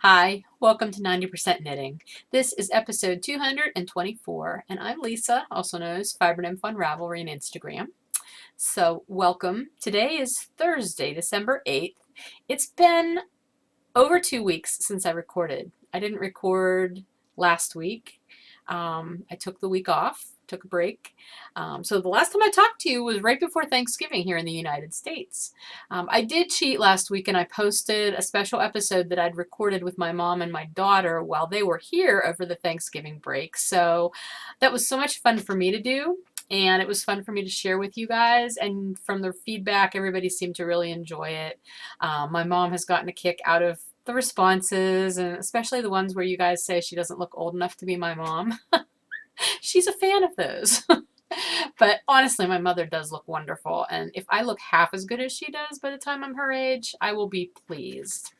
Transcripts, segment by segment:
Hi, welcome to 90% Knitting. This is episode 224, and I'm Lisa, also known as Fiber Nymph on Ravelry and Instagram. So, welcome. Today is Thursday, December 8th. It's been over 2 weeks since I recorded. I didn't record last week. I took the week off, took a break. So the last time I talked to you was right before Thanksgiving here in the United States. I did cheat last week and I posted a special episode that I'd recorded with my mom and my daughter while they were here over the Thanksgiving break. So that was so much fun for me to do. And it was fun for me to share with you guys. And from the feedback, everybody seemed to really enjoy it. My mom has gotten a kick out of the responses, and especially the ones where you guys say she doesn't look old enough to be my mom. She's a fan of those. But honestly, my mother does look wonderful. And if I look half as good as she does by the time I'm her age, I will be pleased.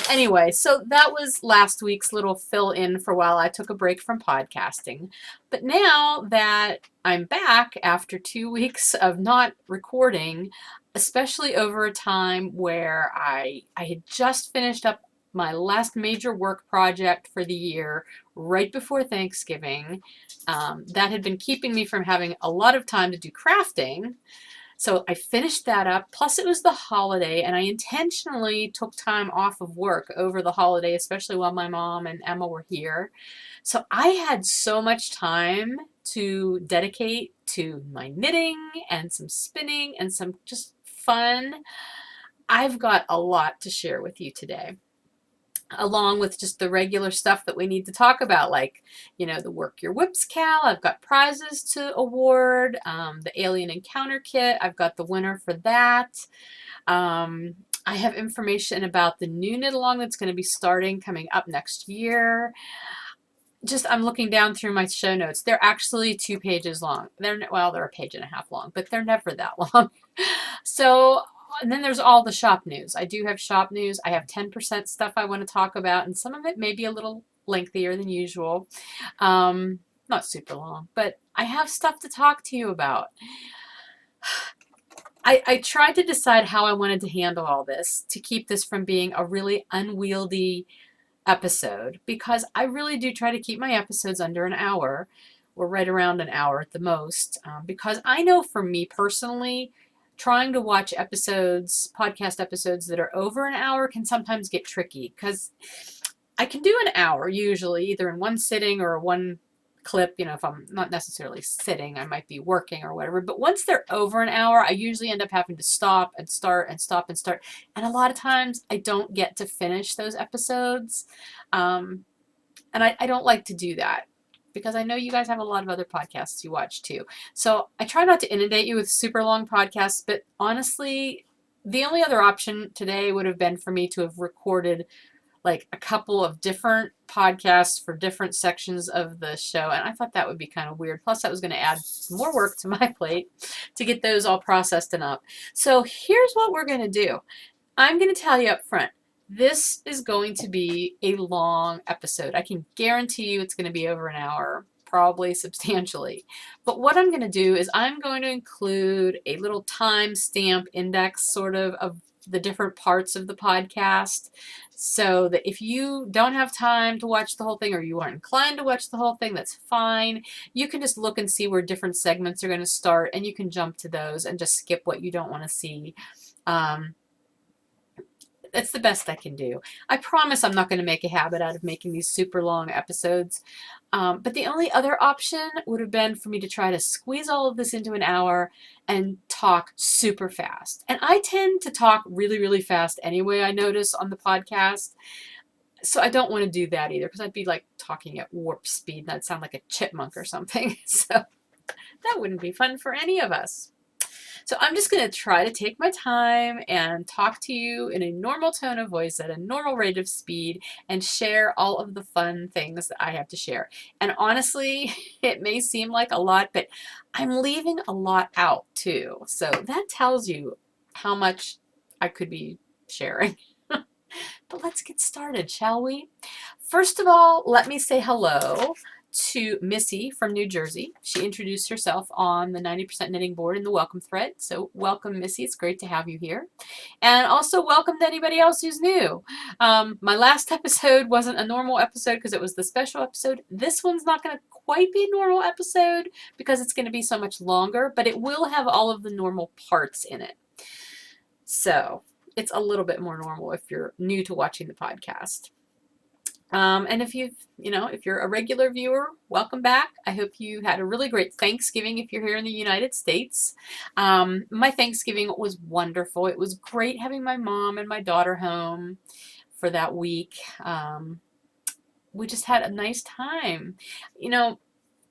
Anyway, so that was last week's little fill-in for while I took a break from podcasting. But now that I'm back after 2 weeks of not recording, especially over a time where I had just finished up my last major work project for the year right before Thanksgiving, that had been keeping me from having a lot of time to do crafting. So I finished that up, plus it was the holiday, and I intentionally took time off of work over the holiday, especially while my mom and Emma were here. So I had so much time to dedicate to my knitting and some spinning and some just fun. I've got a lot to share with you today, along with just the regular stuff that we need to talk about, like, the Your WIPs KAL. I've got prizes to award, the Alien Encounter Kit. I've got the winner for that. I have information about the new knit along that's going to be starting coming up next year. I'm looking down through my show notes. They're actually 2 pages long. They're a page and a half long, but they're never that long. So, and then there's all the shop news. I do have shop news. I have 10% stuff I want to talk about, and some of it may be a little lengthier than usual. Not super long, but I have stuff to talk to you about. I tried to decide how I wanted to handle all this to keep this from being a really unwieldy episode, because I really do try to keep my episodes under an hour, or right around an hour at the most, because I know for me personally, trying to watch podcast episodes that are over an hour can sometimes get tricky, because I can do an hour usually either in one sitting or one clip. If I'm not necessarily sitting, I might be working or whatever. But once they're over an hour, I usually end up having to stop and start and stop and start. And a lot of times I don't get to finish those episodes. And I don't like to do that, because I know you guys have a lot of other podcasts you watch too. So I try not to inundate you with super long podcasts, but honestly, the only other option today would have been for me to have recorded like a couple of different podcasts for different sections of the show, and I thought that would be kind of weird. Plus, that was going to add more work to my plate to get those all processed and up. So here's what we're going to do. I'm going to tell you up front, this is going to be a long episode. I can guarantee you it's going to be over an hour, probably substantially. But what I'm going to do is I'm going to include a little timestamp index sort of the different parts of the podcast, so that if you don't have time to watch the whole thing, or you aren't inclined to watch the whole thing, that's fine. You can just look and see where different segments are going to start, and you can jump to those and just skip what you don't want to see. That's the best I can do. I promise I'm not going to make a habit out of making these super long episodes. But the only other option would have been for me to try to squeeze all of this into an hour and talk super fast. And I tend to talk really, really fast anyway, I notice on the podcast. So I don't want to do that either, because I'd be like talking at warp speed and I'd sound like a chipmunk or something. So that wouldn't be fun for any of us. So I'm just going to try to take my time and talk to you in a normal tone of voice at a normal rate of speed, and share all of the fun things that I have to share. And honestly, it may seem like a lot, but I'm leaving a lot out too. So that tells you how much I could be sharing. But let's get started, shall we? First of all, let me say hello to Missy from New Jersey. She introduced herself on the 90% Knitting board in the welcome thread. So welcome, Missy. It's great to have you here. And also welcome to anybody else who's new. My last episode wasn't a normal episode because it was the special episode. This one's not going to quite be a normal episode because it's going to be so much longer, but it will have all of the normal parts in it. So it's a little bit more normal if you're new to watching the podcast. And if if you're a regular viewer, welcome back. I hope you had a really great Thanksgiving if you're here in the United States. My Thanksgiving was wonderful. It was great having my mom and my daughter home for that week. We just had a nice time.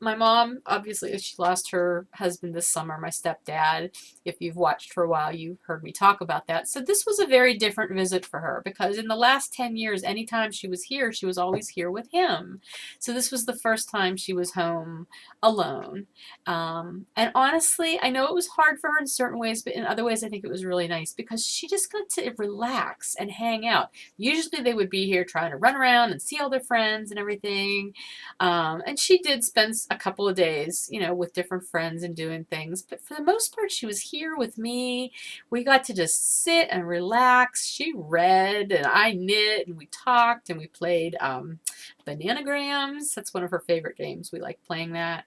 My mom, obviously, she lost her husband this summer, my stepdad. If you've watched for a while, you've heard me talk about that. So this was a very different visit for her because in the last 10 years, anytime she was here, she was always here with him. So this was the first time she was home alone. And honestly, I know it was hard for her in certain ways, but in other ways, I think it was really nice because she just got to relax and hang out. Usually they would be here trying to run around and see all their friends and everything. And she did spend a couple of days, with different friends and doing things. But for the most part, she was here with me. We got to just sit and relax. She read and I knit and we talked and we played Bananagrams. That's one of her favorite games. We like playing that.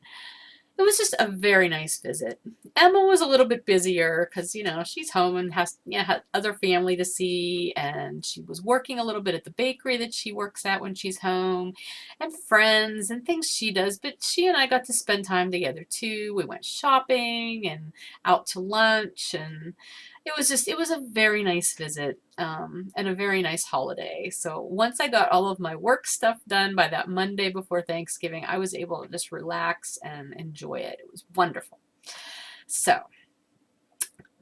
It was just a very nice visit. Emma was a little bit busier because, she's home and has other family to see, and she was working a little bit at the bakery that she works at when she's home, and friends and things she does. But she and I got to spend time together too. We went shopping and out to lunch, and it was a very nice visit and a very nice holiday. So once I got all of my work stuff done by that Monday before Thanksgiving, I was able to just relax and enjoy it. It was wonderful. So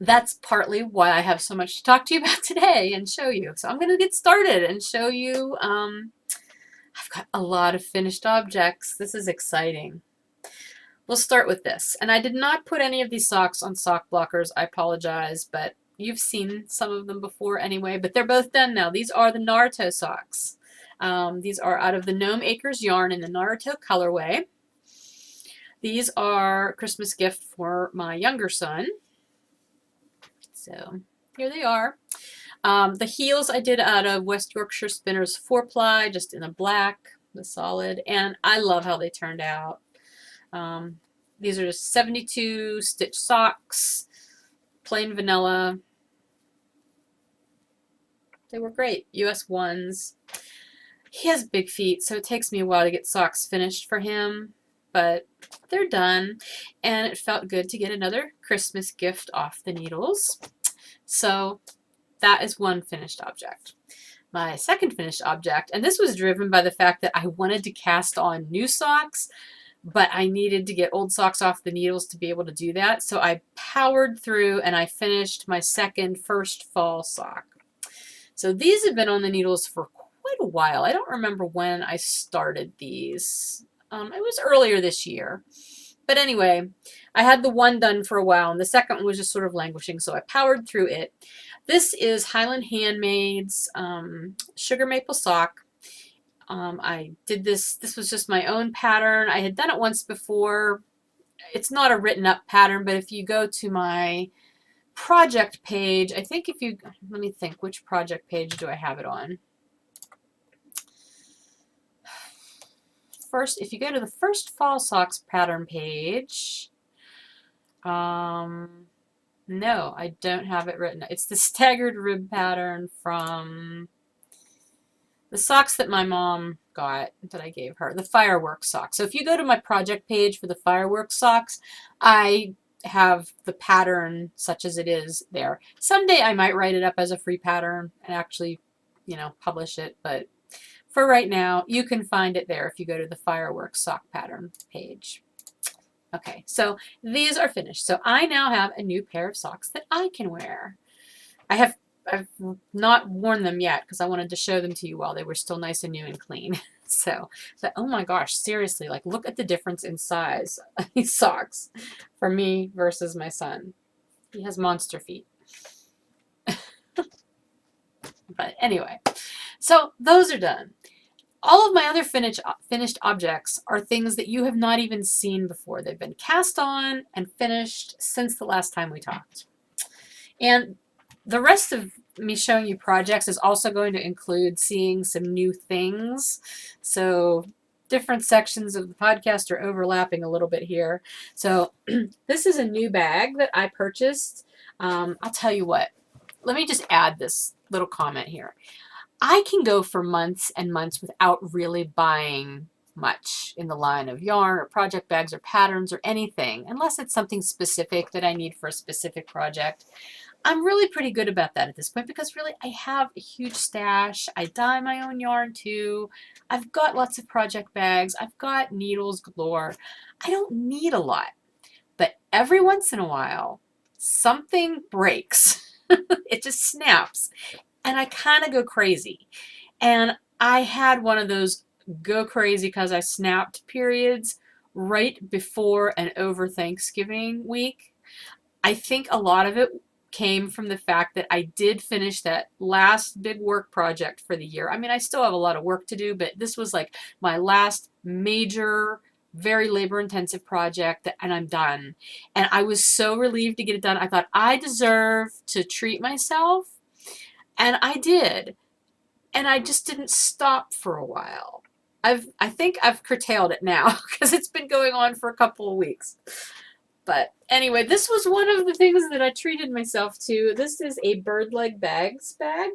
that's partly why I have so much to talk to you about today and show you. So I'm going to get started and show you. I've got a lot of finished objects. This is exciting. We'll start with this. And I did not put any of these socks on sock blockers. I apologize, but you've seen some of them before anyway, but they're both done now. These are the Naruto socks. These are out of the Gnome Acres yarn in the Naruto colorway. These are a Christmas gift for my younger son. So here they are. The heels I did out of West Yorkshire Spinners 4-ply, just in a black, the solid, and I love how they turned out. These are just 72 stitch socks, plain vanilla. They were great. US ones. He has big feet, so it takes me a while to get socks finished for him, but they're done, and it felt good to get another Christmas gift off the needles. So that is one finished object. My second finished object, and this was driven by the fact that I wanted to cast on new socks, but I needed to get old socks off the needles to be able to do that. So I powered through and I finished my first fall sock. So these have been on the needles for quite a while. I don't remember when I started these. It was earlier this year. But anyway, I had the one done for a while and the second one was just sort of languishing, so I powered through it. This is Highland Handmaid's Sugar Maple Sock. I did this was just my own pattern. I had done it once before. It's not a written up pattern, but if you go to my project page, I think let me think, which project page do I have it on? First, if you go to the first fall socks pattern page, no, I don't have it written. It's the staggered rib pattern from the socks that my mom got that I gave her, the fireworks socks. So if you go to my project page for the fireworks socks, I have the pattern such as it is there. Someday I might write it up as a free pattern and actually, publish it. But for right now, you can find it there if you go to the fireworks sock pattern page. Okay, so these are finished. So I now have a new pair of socks that I can wear. I've not worn them yet because I wanted to show them to you while they were still nice and new and clean. So, oh my gosh, seriously, like look at the difference in size of these socks for me versus my son. He has monster feet. But anyway, so those are done. All of my other finished objects are things that you have not even seen before. They've been cast on and finished since the last time we talked. And the rest of me showing you projects is also going to include seeing some new things. So different sections of the podcast are overlapping a little bit here. So this is a new bag that I purchased. I'll tell you what. Let me just add this little comment here. I can go for months and months without really buying much in the line of yarn or project bags or patterns or anything, unless it's something specific that I need for a specific project. I'm really pretty good about that at this point because really I have a huge stash. I dye my own yarn too. I've got lots of project bags. I've got needles galore. I don't need a lot, but every once in a while, something breaks. It just snaps. And I kind of go crazy. And I had one of those go crazy because I snapped periods right before and over Thanksgiving week. I think a lot of it came from the fact that I did finish that last big work project for the year. I mean, I still have a lot of work to do, but this was like my last major, very labor-intensive project, and I'm done. And I was so relieved to get it done. I thought I deserve to treat myself. And I did. And I just didn't stop for a while. I think I've curtailed it now because it's been going on for a couple of weeks. But anyway, this was one of the things that I treated myself to. This is a Bird Leg Bags bag.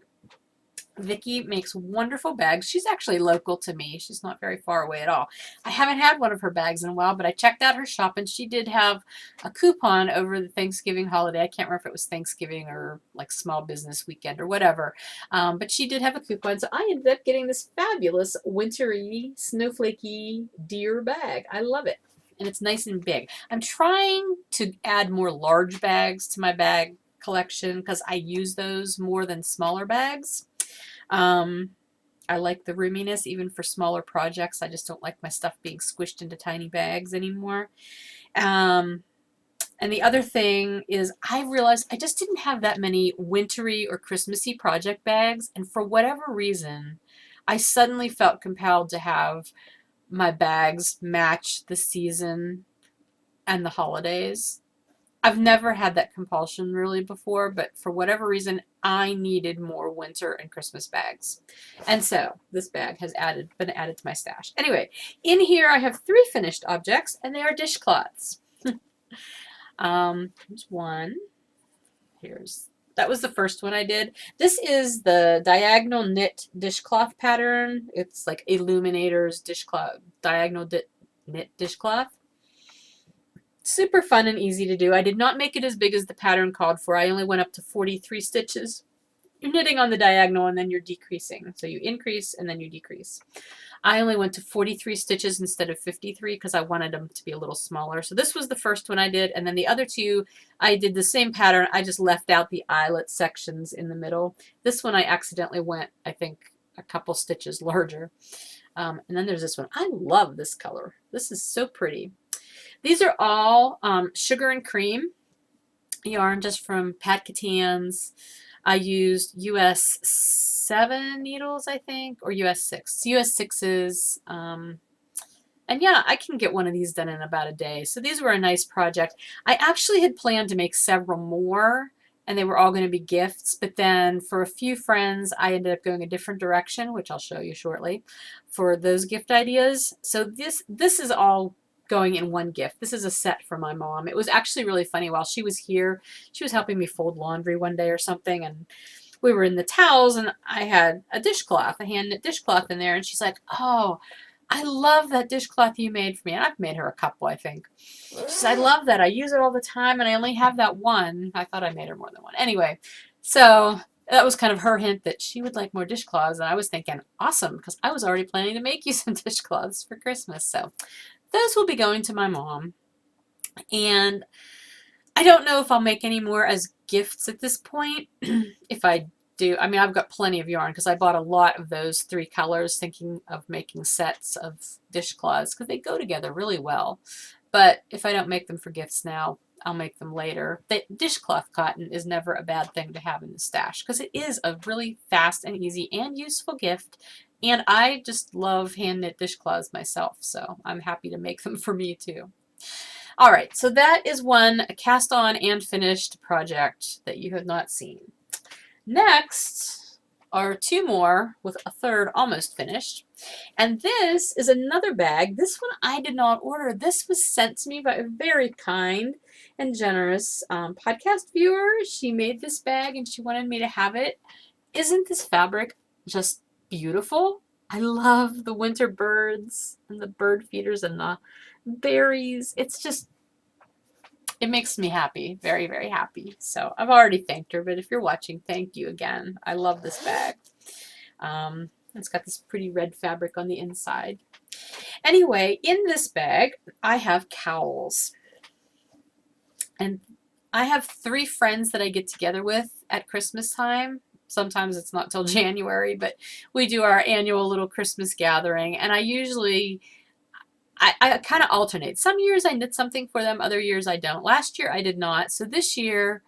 Vicki makes wonderful bags. She's actually local to me. She's not very far away at all. I haven't had one of her bags in a while, but I checked out her shop and she did have a coupon over the Thanksgiving holiday. I can't remember if it was Thanksgiving or like small business weekend or whatever. But she did have a coupon. So I ended up getting this fabulous wintry, snowflakey deer bag. I love it. And it's nice and big. I'm trying to add more large bags to my bag collection because I use those more than smaller bags. I like the roominess even for smaller projects. I just don't like my stuff being squished into tiny bags anymore. And the other thing is I realized I just didn't have that many wintry or Christmassy project bags. And for whatever reason, I suddenly felt compelled to have my bags match the season and the holidays. I've never had that compulsion really before, but for whatever reason, I needed more winter and Christmas bags. And so this bag has been added to my stash. Anyway, in here I have 3 finished objects, and they are dishcloths. Here's one. That was the first one I did. This is the diagonal knit dishcloth pattern. It's like Illuminator's dishcloth, diagonal knit dishcloth. Super fun and easy to do. I did not make it as big as the pattern called for. I only went up to 43 stitches. You're knitting on the diagonal and then you're decreasing. So you increase and then you decrease. I only went to 43 stitches instead of 53 because I wanted them to be a little smaller. So this was the first one I did. And then the other 2, I did the same pattern. I just left out the eyelet sections in the middle. This one I accidentally went, I think, a couple stitches larger. And then there's this one. I love this color. This is so pretty. These are all sugar and cream yarn just from Pat Catan's. I used US 7 needles, I think, or US 6. US 6s. And yeah, I can get one of these done in about a day. So these were a nice project. I actually had planned to make several more, and they were all going to be gifts. But then for a few friends, I ended up going a different direction, which I'll show you shortly, for those gift ideas. So this is all going in one gift. This is a set for my mom. It was actually really funny. While she was here, she was helping me fold laundry one day or something, and we were in the towels, and I had a dishcloth, a hand knit dishcloth in there, and she's like, "Oh, I love that dishcloth you made for me." And I've made her a couple, I think. She said, "I love that. I use it all the time, and I only have that one." I thought I made her more than one. Anyway, so that was kind of her hint that she would like more dishcloths, and I was thinking, awesome, because I was already planning to make you some dishcloths for Christmas. So those will be going to my mom. And I don't know if I'll make any more as gifts at this point. If I do, I mean, I've got plenty of yarn because I bought a lot of those 3 colors thinking of making sets of dishcloths because they go together really well. But if I don't make them for gifts now, I'll make them later. The dishcloth cotton is never a bad thing to have in the stash because it is a really fast and easy and useful gift And I just love hand knit dishcloths myself, so I'm happy to make them for me too. All right, so that is one cast on and finished project that you have not seen. Next are two more with a third almost finished. And this is another bag. This one I did not order. This was sent to me by a very kind and generous podcast viewer. She made this bag and she wanted me to have it. Isn't this fabric just beautiful? I love the winter birds and the bird feeders and the berries. It's just, it makes me happy, very, very happy. So I've already thanked her, but if you're watching, thank you again. I love this bag. It's got this pretty red fabric on the inside. Anyway, in this bag, I have cowls. And I have 3 friends that I get together with at Christmas time. Sometimes it's not till January, but we do our annual little Christmas gathering. And I usually, I kind of alternate. Some years I knit something for them, other years I don't. Last year I did not. So this year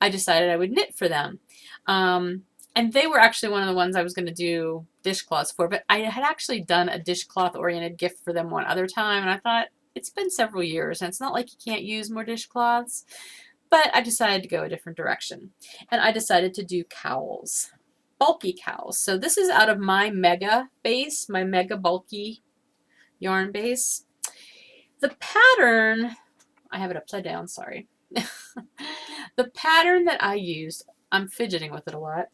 I decided I would knit for them. And they were actually one of the ones I was going to do dishcloths for, but I had actually done a dishcloth oriented gift for them one other time, and I thought it's been several years and it's not like you can't use more dishcloths, but I decided to go a different direction, and I decided to do cowls, bulky cowls. So this is out of my mega base, my mega bulky yarn base. The pattern, I have it upside down, sorry. The pattern that I used, I'm fidgeting with it a lot,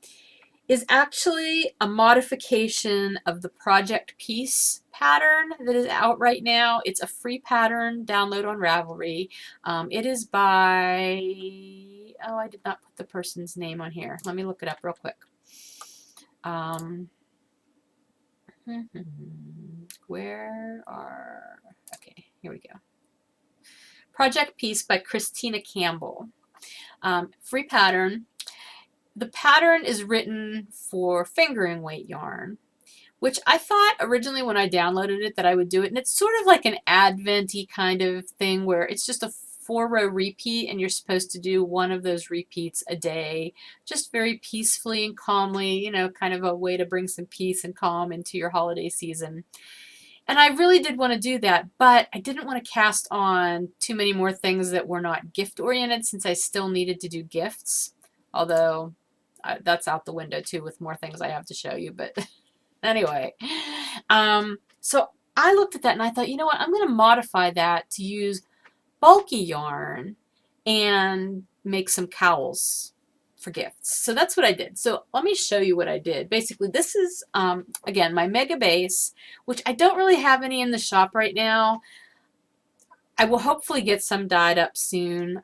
is actually a modification of the Project Peace pattern that is out right now. It's a free pattern, download on Ravelry. It is by, oh, I did not put the person's name on here. Let me look it up real quick. Where are, okay, here we go. Project Peace by Christina Campbell. Free pattern. The pattern is written for fingering weight yarn, which I thought originally when I downloaded it that I would do it. And it's sort of like an Advent-y kind of thing where it's just a 4-row repeat and you're supposed to do one of those repeats a day, just very peacefully and calmly, you know, kind of a way to bring some peace and calm into your holiday season. And I really did want to do that, but I didn't want to cast on too many more things that were not gift-oriented since I still needed to do gifts, although that's out the window too with more things I have to show you. But anyway, so I looked at that and I thought, you know what, I'm going to modify that to use bulky yarn and make some cowls for gifts. So that's what I did. So let me show you what I did. Basically, this is, again, my mega base, which I don't really have any in the shop right now. I will hopefully get some dyed up soon.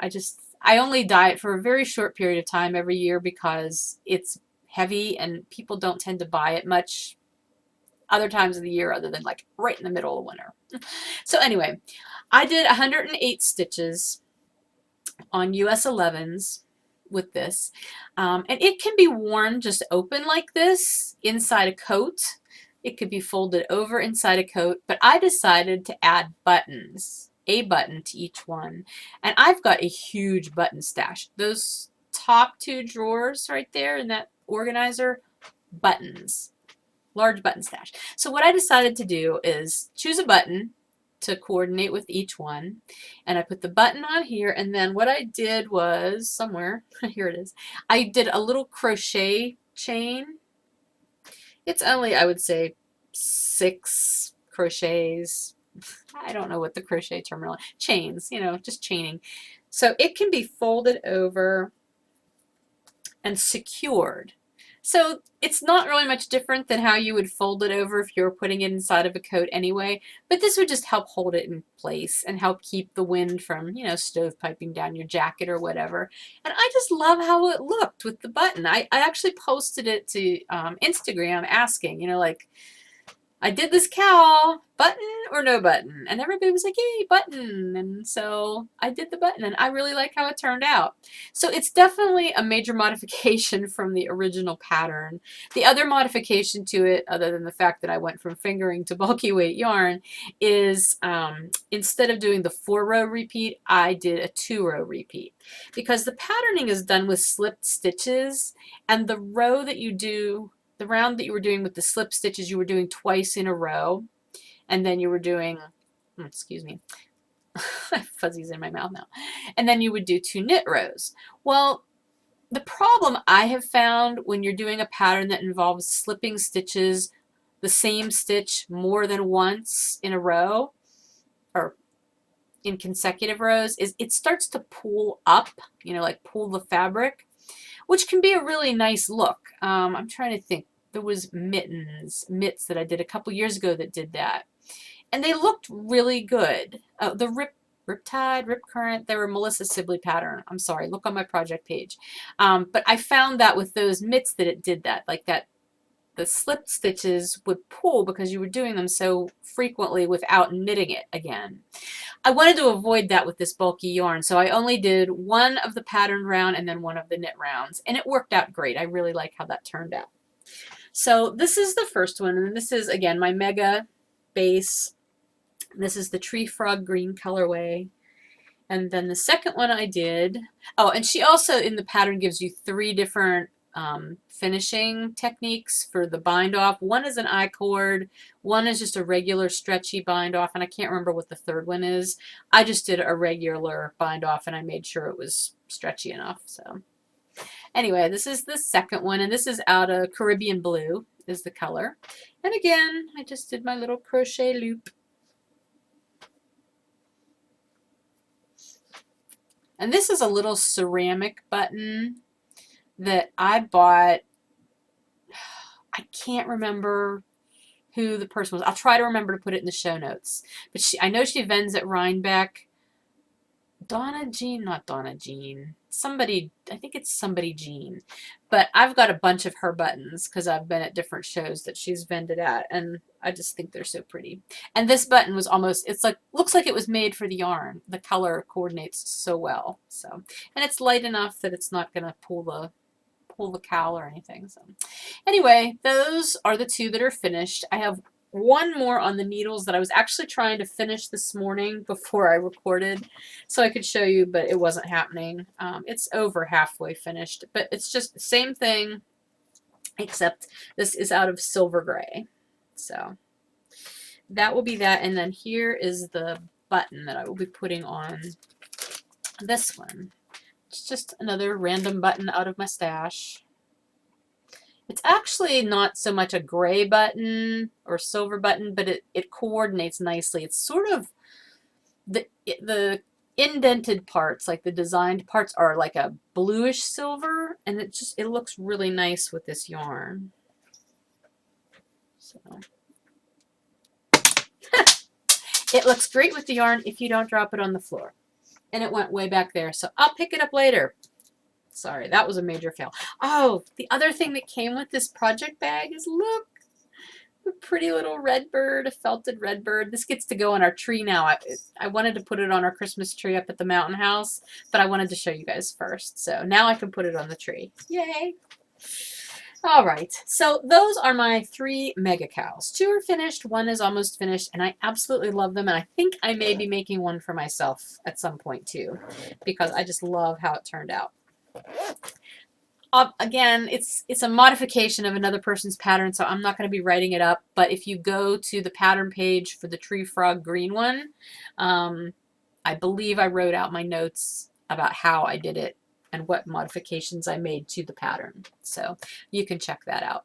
I only dye it for a very short period of time every year because it's heavy and people don't tend to buy it much other times of the year other than like right in the middle of winter. So anyway, I did 108 stitches on US 11s with this. And it can be worn just open like this inside a coat. It could be folded over inside a coat, but I decided to add buttons. A button to each one. And I've got a huge button stash. Those top 2 drawers right there in that organizer, buttons. Large button stash. So what I decided to do is choose a button to coordinate with each one. And I put the button on here, and then what I did was, somewhere, here it is, I did a little crochet chain. It's only, I would say, 6 crochets. I don't know what the crochet terminal, chains, you know, just chaining. So it can be folded over and secured. So it's not really much different than how you would fold it over if you were putting it inside of a coat anyway, but this would just help hold it in place and help keep the wind from, you know, stovepiping down your jacket or whatever. And I just love how it looked with the button. I actually posted it to Instagram asking, you know, like, I did this cowl, button or no button? And everybody was like, yay, button. And so I did the button, and I really like how it turned out. So it's definitely a major modification from the original pattern. The other modification to it, other than the fact that I went from fingering to bulky weight yarn, is instead of doing the 4-row repeat, I did a 2-row repeat. Because the patterning is done with slipped stitches, and the row that you do the round that you were doing with the slip stitches, you were doing twice in a row, and then you were doing, excuse me, fuzzies in my mouth now, and then you would do 2 knit rows. Well, the problem I have found when you're doing a pattern that involves slipping stitches, the same stitch more than once in a row, or in consecutive rows, is it starts to pull up, you know, like pull the fabric, which can be a really nice look. I'm trying to think. There was mitts that I did a couple years ago that did that, and they looked really good. The Riptide, Rip Current, they were Melissa Sibley pattern. I'm sorry, look on my project page. But I found that with those mitts that it did that, like that the slip stitches would pull because you were doing them so frequently without knitting it again. I wanted to avoid that with this bulky yarn, so I only did one of the pattern round and then one of the knit rounds, and it worked out great. I really like how that turned out. So this is the first one, and this is, again, my Mega base. This is the Tree Frog green colorway. And then the second one I did, oh, and she also in the pattern gives you 3 different finishing techniques for the bind off. One is an I-cord, one is just a regular stretchy bind off, and I can't remember what the third one is. I just did a regular bind off and I made sure it was stretchy enough. So anyway, this is the second one, and this is out of Caribbean Blue is the color. And again, I just did my little crochet loop. And this is a little ceramic button that I bought. I can't remember who the person was. I'll try to remember to put it in the show notes. But I know she vends at Rhinebeck. Donna Jean, not Donna Jean. Somebody, I think it's somebody Jean. But I've got a bunch of her buttons because I've been at different shows that she's vended at, and I just think they're so pretty. And this button was almost, it's like, looks like it was made for the yarn. The color coordinates so well. So, and it's light enough that it's not going to pull the cowl or anything. So anyway, those are the 2 that are finished. I have one more on the needles that I was actually trying to finish this morning before I recorded so I could show you, but it wasn't happening. It's over halfway finished, but it's just the same thing, except this is out of silver gray. So that will be that. And then here is the button that I will be putting on this one. It's just another random button out of my stash. It's actually not so much a gray button or silver button, but it coordinates nicely. It's sort of the indented parts, like the designed parts, are like a bluish silver, and it looks really nice with this yarn. So it looks great with the yarn if you don't drop it on the floor. And it went way back there, so I'll pick it up later. Sorry, that was a major fail. Oh, the other thing that came with this project bag is, look, a pretty little red bird, a felted red bird. This gets to go on our tree now. I wanted to put it on our Christmas tree up at the mountain house, but I wanted to show you guys first. So now I can put it on the tree. Yay! All right, so those are my 3 Mega Kals. 2 are finished, 1 is almost finished, and I absolutely love them, and I think I may be making one for myself at some point too, because I just love how it turned out. Again, it's a modification of another person's pattern, so I'm not going to be writing it up, but if you go to the pattern page for the Tree Frog green one, I believe I wrote out my notes about how I did it and what modifications I made to the pattern. So you can check that out.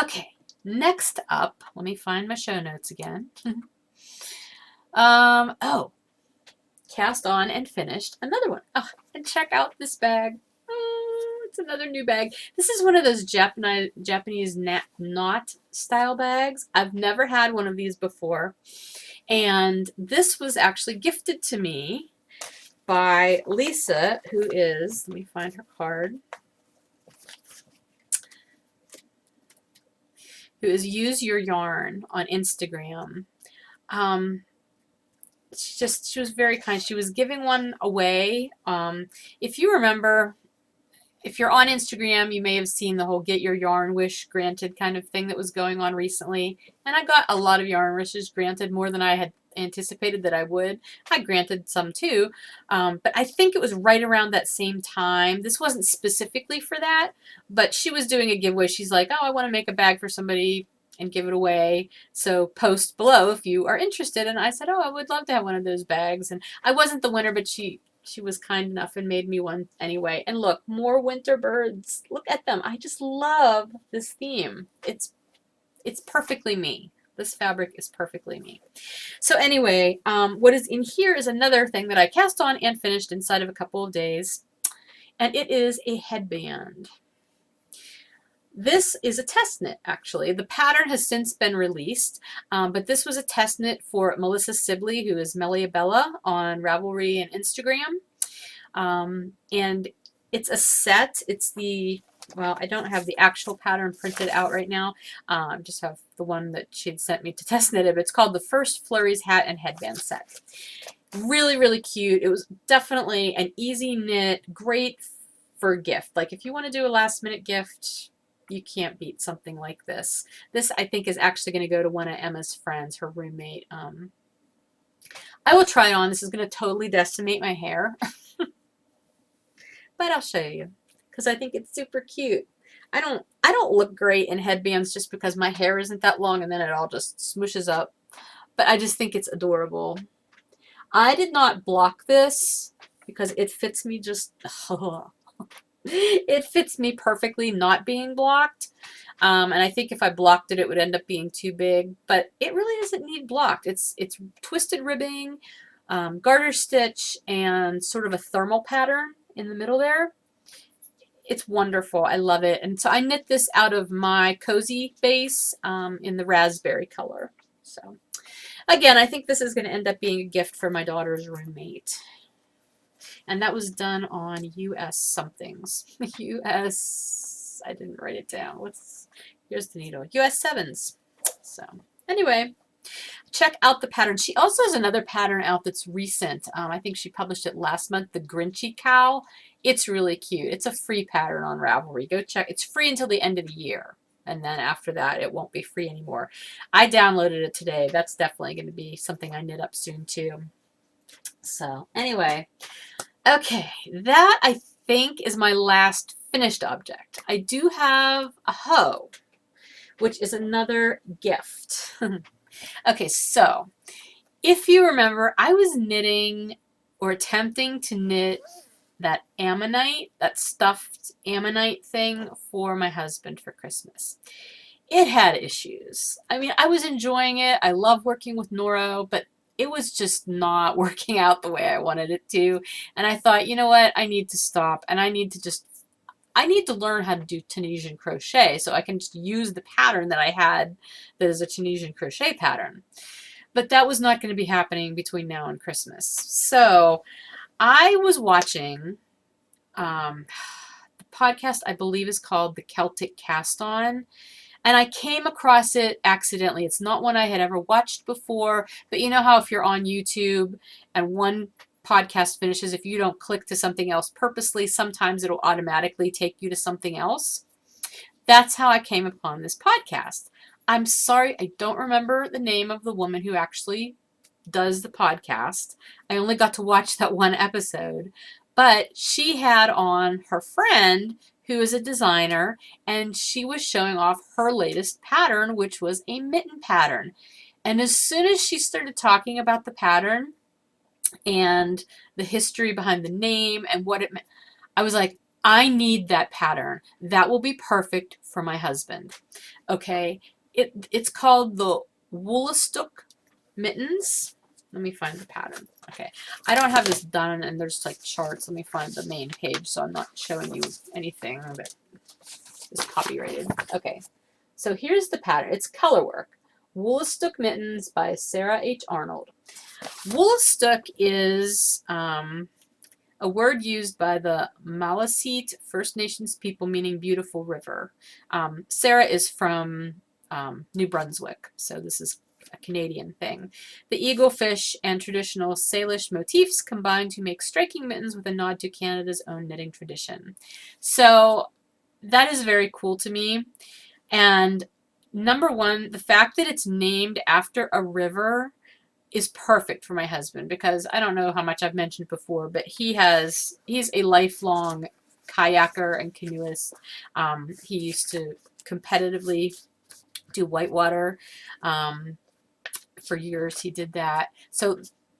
Okay, next up, let me find my show notes again. Oh, cast on and finished another one. Oh, and check out this bag. Oh, it's another new bag. This is one of those Japanese knot style bags. I've never had one of these before. And this was actually gifted to me by Lisa, who is, let me find her card, who is Use Your Yarn on Instagram. She was very kind. She was giving one away. If you remember, if you're on Instagram, you may have seen the whole get your yarn wish granted kind of thing that was going on recently. And I got a lot of yarn wishes granted, more than I had anticipated that I would. I granted some too, but I think it was right around that same time. This wasn't specifically for that, but she was doing a giveaway. She's like, oh, I want to make a bag for somebody and give it away. So post below if you are interested. And I said, oh, I would love to have one of those bags. And I wasn't the winner, but she was kind enough and made me one anyway. And look, more winter birds. Look at them. I just love this theme. It's perfectly me. This fabric is perfectly me. So anyway, what is in here is another thing that I cast on and finished inside of a couple of days. And it is a headband. This is a test knit, actually. The pattern has since been released, but this was a test knit for Melissa Sibley, who is Melia Bella on Ravelry and Instagram. And it's a set. It's the, well, I don't have the actual pattern printed out right now. I just have the one that she had sent me to test knit it. It's called the First Flurries Hat and Headband Set. Really, really cute. It was definitely an easy knit, great for a gift. Like if you want to do a last minute gift, you can't beat something like this. This, I think, is actually going to go to one of Emma's friends, her roommate. I will try it on. This is going to totally decimate my hair. But I'll show you because I think it's super cute. I don't look great in headbands just because my hair isn't that long and then it all just smooshes up. But I just think it's adorable. I did not block this because it fits me just... It fits me perfectly not being blocked. And I think if I blocked it, it would end up being too big. But it really doesn't need blocked. It's twisted ribbing, garter stitch, and sort of a thermal pattern in the middle there. It's wonderful. I love it. And so I knit this out of my cozy base in the raspberry color. So again, I think this is going to end up being a gift for my daughter's roommate. And that was done on US somethings. US, I didn't write it down. Here's the needle. US 7s. So anyway, check out the pattern. She also has another pattern out that's recent. I think she published it last month, the Grinchy Cowl. It's really cute. It's a free pattern on Ravelry. Go check. It's free until the end of the year. And then after that, it won't be free anymore. I downloaded it today. That's definitely going to be something I knit up soon too. So anyway, okay, that I think is my last finished object. I do have a hoe, which is another gift. Okay, so if you remember, I was knitting or attempting to knit that ammonite, that stuffed ammonite thing for my husband for Christmas. It had issues. I mean, I was enjoying it. I love working with Noro, but it was just not working out the way I wanted it to. And I thought, you know what? I need to stop and I need to learn how to do Tunisian crochet so I can just use the pattern that I had that is a Tunisian crochet pattern. But that was not going to be happening between now and Christmas. So I was watching the podcast, I believe is called The Celtic Cast On. And I came across it accidentally. It's not one I had ever watched before. But you know how if you're on YouTube and one podcast finishes, if you don't click to something else purposely, sometimes it'll automatically take you to something else. That's how I came upon this podcast. I'm sorry, I don't remember the name of the woman who actually does the podcast. I only got to watch that one episode. But she had on her friend who is a designer, and she was showing off her latest pattern, which was a mitten pattern. And as soon as she started talking about the pattern and the history behind the name and what it meant, I was like, I need that pattern. That will be perfect for my husband. Okay, it's called the Woollistook Mittens. Let me find the pattern. Okay, I don't have this done and there's like charts. Let me find the main page so I'm not showing you anything that is copyrighted. Okay, so here's the pattern. It's color work. Woollistook Mittens by Sarah H. Arnold. Woollistook is a word used by the Maliseet First Nations people meaning beautiful river. Sarah is from New Brunswick, so this is a Canadian thing. The eaglefish and traditional Salish motifs combine to make striking mittens with a nod to Canada's own knitting tradition. So that is very cool to me. And number one, the fact that it's named after a river is perfect for my husband, because I don't know how much I've mentioned before, but he's a lifelong kayaker and canoeist. He used to competitively do whitewater. For years he did that. So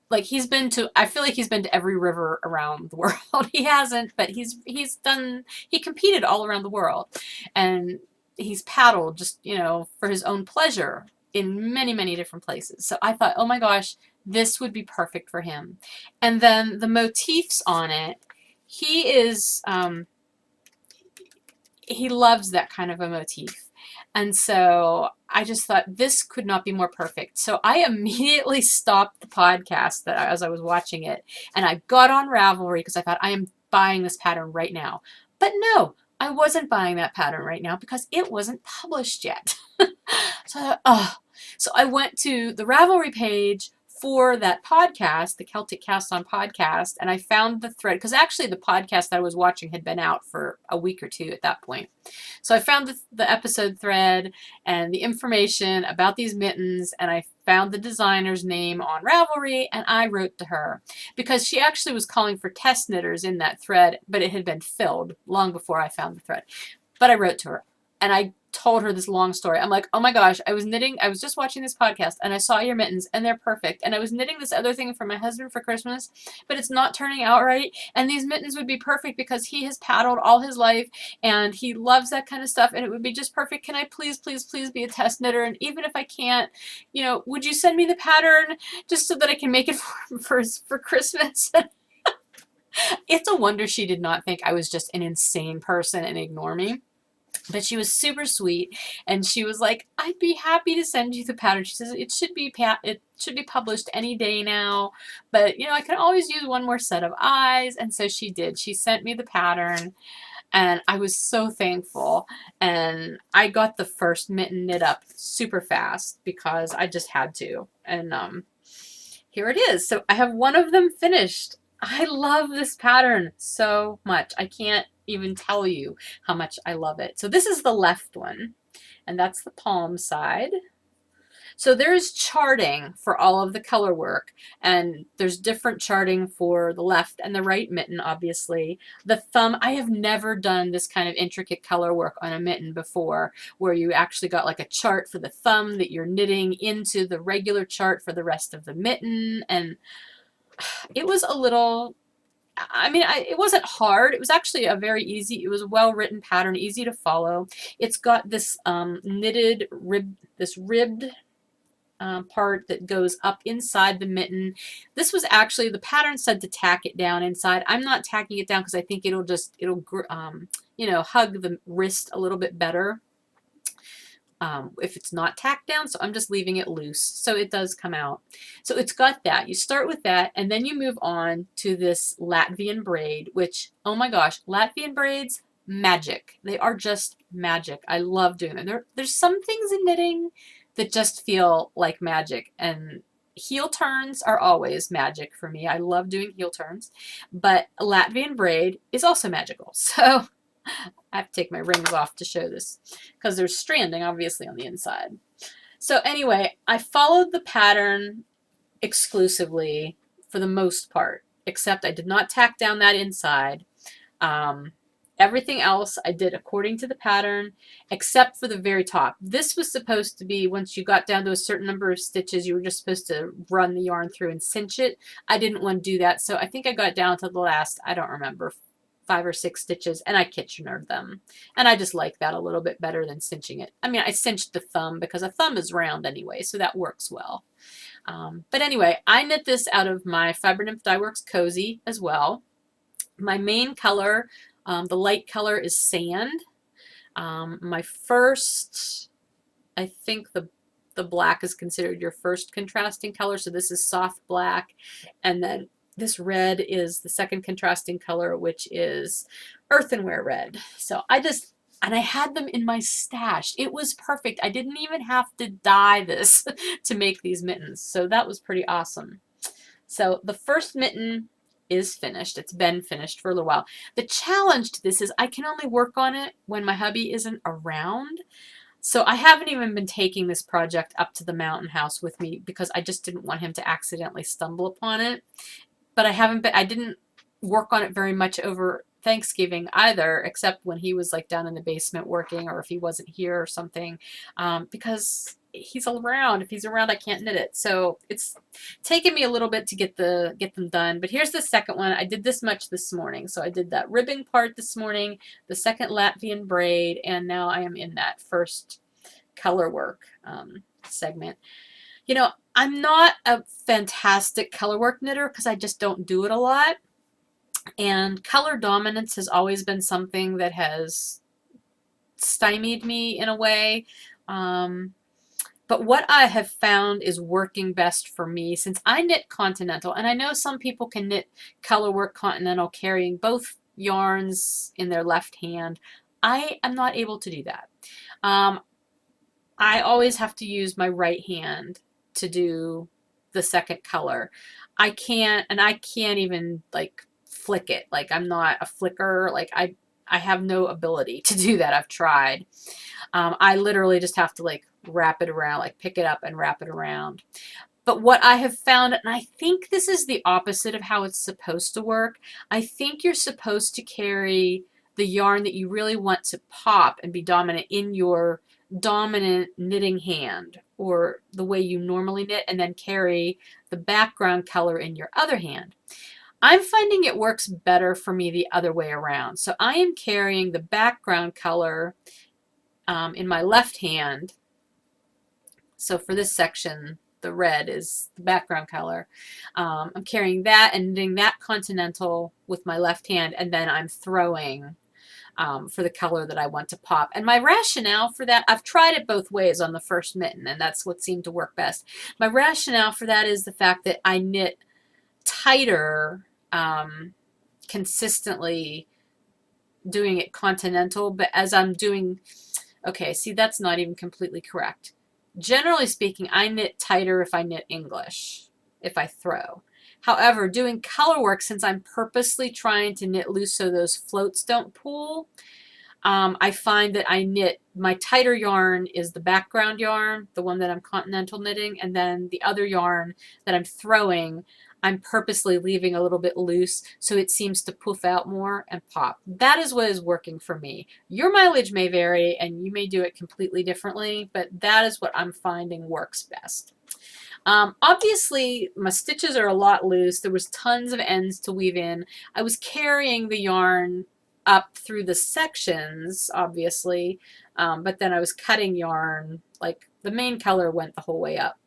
like I feel like he's been to every river around the world. He hasn't, but he competed all around the world, and he's paddled just, for his own pleasure in many, many different places. So I thought, oh my gosh, this would be perfect for him. And then the motifs on it, he loves that kind of a motif. And so I just thought this could not be more perfect. So I immediately stopped the podcast as I was watching it, and I got on Ravelry because I thought, I am buying this pattern right now. But no, I wasn't buying that pattern right now because it wasn't published yet. So I went to the Ravelry page for that podcast, the Celtic Cast On podcast, and I found the thread, because actually the podcast that I was watching had been out for a week or two at that point. So I found the episode thread and the information about these mittens, and I found the designer's name on Ravelry, and I wrote to her, because she actually was calling for test knitters in that thread, but it had been filled long before I found the thread. But I wrote to her, and I told her this long story. I'm like, oh my gosh, I was just watching this podcast and I saw your mittens and they're perfect. And I was knitting this other thing for my husband for Christmas, but it's not turning out right. And these mittens would be perfect because he has paddled all his life and he loves that kind of stuff, and it would be just perfect. Can I please, please, please be a test knitter? And even if I can't, would you send me the pattern just so that I can make it for Christmas? It's a wonder she did not think I was just an insane person and ignore me. But she was super sweet, and she was like, I'd be happy to send you the pattern. She says it should be published any day now, but I can always use one more set of eyes. And so she did. She sent me the pattern, and I was so thankful. And I got the first mitten knit up super fast because I just had to. And here it is. So I have one of them finished. I love this pattern so much. I can't even tell you how much I love it. So this is the left one, and that's the palm side. So there's charting for all of the color work, and there's different charting for the left and the right mitten, obviously. The thumb, I have never done this kind of intricate color work on a mitten before, where you actually got like a chart for the thumb that you're knitting into the regular chart for the rest of the mitten. And it was a little, it wasn't hard. It was actually it was a well-written pattern, easy to follow. It's got this knitted ribbed part that goes up inside the mitten. This was actually, the pattern said to tack it down inside. I'm not tacking it down because I think it'll hug the wrist a little bit better if it's not tacked down, so I'm just leaving it loose so it does come out. So it's got that. You start with that, and then you move on to this Latvian braid, which, oh my gosh, Latvian braids, magic. They are just magic. I love doing them. There's some things in knitting that just feel like magic, and heel turns are always magic for me. I love doing heel turns, but Latvian braid is also magical. So I have to take my rings off to show this because there's stranding obviously on the inside. So anyway, I followed the pattern exclusively for the most part, except I did not tack down that inside. Everything else I did according to the pattern, except for the very top. This was supposed to be, once you got down to a certain number of stitches, you were just supposed to run the yarn through and cinch it. I didn't want to do that, so I think I got down to the last, I don't remember, 5 or 6 stitches, and I Kitchenered them. And I just like that a little bit better than cinching it. I mean, I cinched the thumb because a thumb is round anyway, so that works well. But anyway, I knit this out of my Fiber Nymph Dye Works Cozy as well. My main color, the light color, is sand. My first, I think the black is considered your first contrasting color, so this is soft black, and then this red is the second contrasting color, which is earthenware red. So I just and I had them in my stash. It was perfect. I didn't even have to dye this to make these mittens. So that was pretty awesome. So the first mitten is finished. It's been finished for a little while. The challenge to this is I can only work on it when my hubby isn't around. So I haven't even been taking this project up to the mountain house with me because I just didn't want him to accidentally stumble upon it. But I didn't work on it very much over Thanksgiving either, except when he was like down in the basement working, or if he wasn't here or something, because he's around. If he's around, I can't knit it. So it's taken me a little bit to get them done. But here's the second one. I did this much this morning. So I did that ribbing part this morning, the second Latvian braid, and now I am in that first color work segment. You know, I'm not a fantastic color work knitter because I just don't do it a lot. And color dominance has always been something that has stymied me in a way. But what I have found is working best for me, since I knit continental, and I know some people can knit color work continental carrying both yarns in their left hand. I am not able to do that. I always have to use my right hand to do the second color. I can't even like flick it. Like, I'm not a flicker. Like, I have no ability to do that. I've tried. I literally just have to like wrap it around, like pick it up and wrap it around. But what I have found, and I think this is the opposite of how it's supposed to work, I think you're supposed to carry the yarn that you really want to pop and be dominant in your dominant knitting hand, or the way you normally knit, and then carry the background color in your other hand. I'm finding it works better for me the other way around. So I am carrying the background color in my left hand. So for this section, the red is the background color. I'm carrying that and knitting that continental with my left hand, and then I'm throwing for the color that I want to pop. And my rationale for that, I've tried it both ways on the first mitten, and that's what seemed to work best. My rationale for that is the fact that I knit tighter consistently doing it continental, but as I'm doing, okay, see, that's not even completely correct. Generally speaking, I knit tighter if I knit English, if I throw. However, doing color work, since I'm purposely trying to knit loose so those floats don't pull, I find that I knit, my tighter yarn is the background yarn, the one that I'm continental knitting, and then the other yarn that I'm throwing, I'm purposely leaving a little bit loose so it seems to poof out more and pop. That is what is working for me. Your mileage may vary and you may do it completely differently, but that is what I'm finding works best. Obviously, my stitches are a lot loose. There was tons of ends to weave in. I was carrying the yarn up through the sections, obviously, but then I was cutting yarn, like the main color went the whole way up.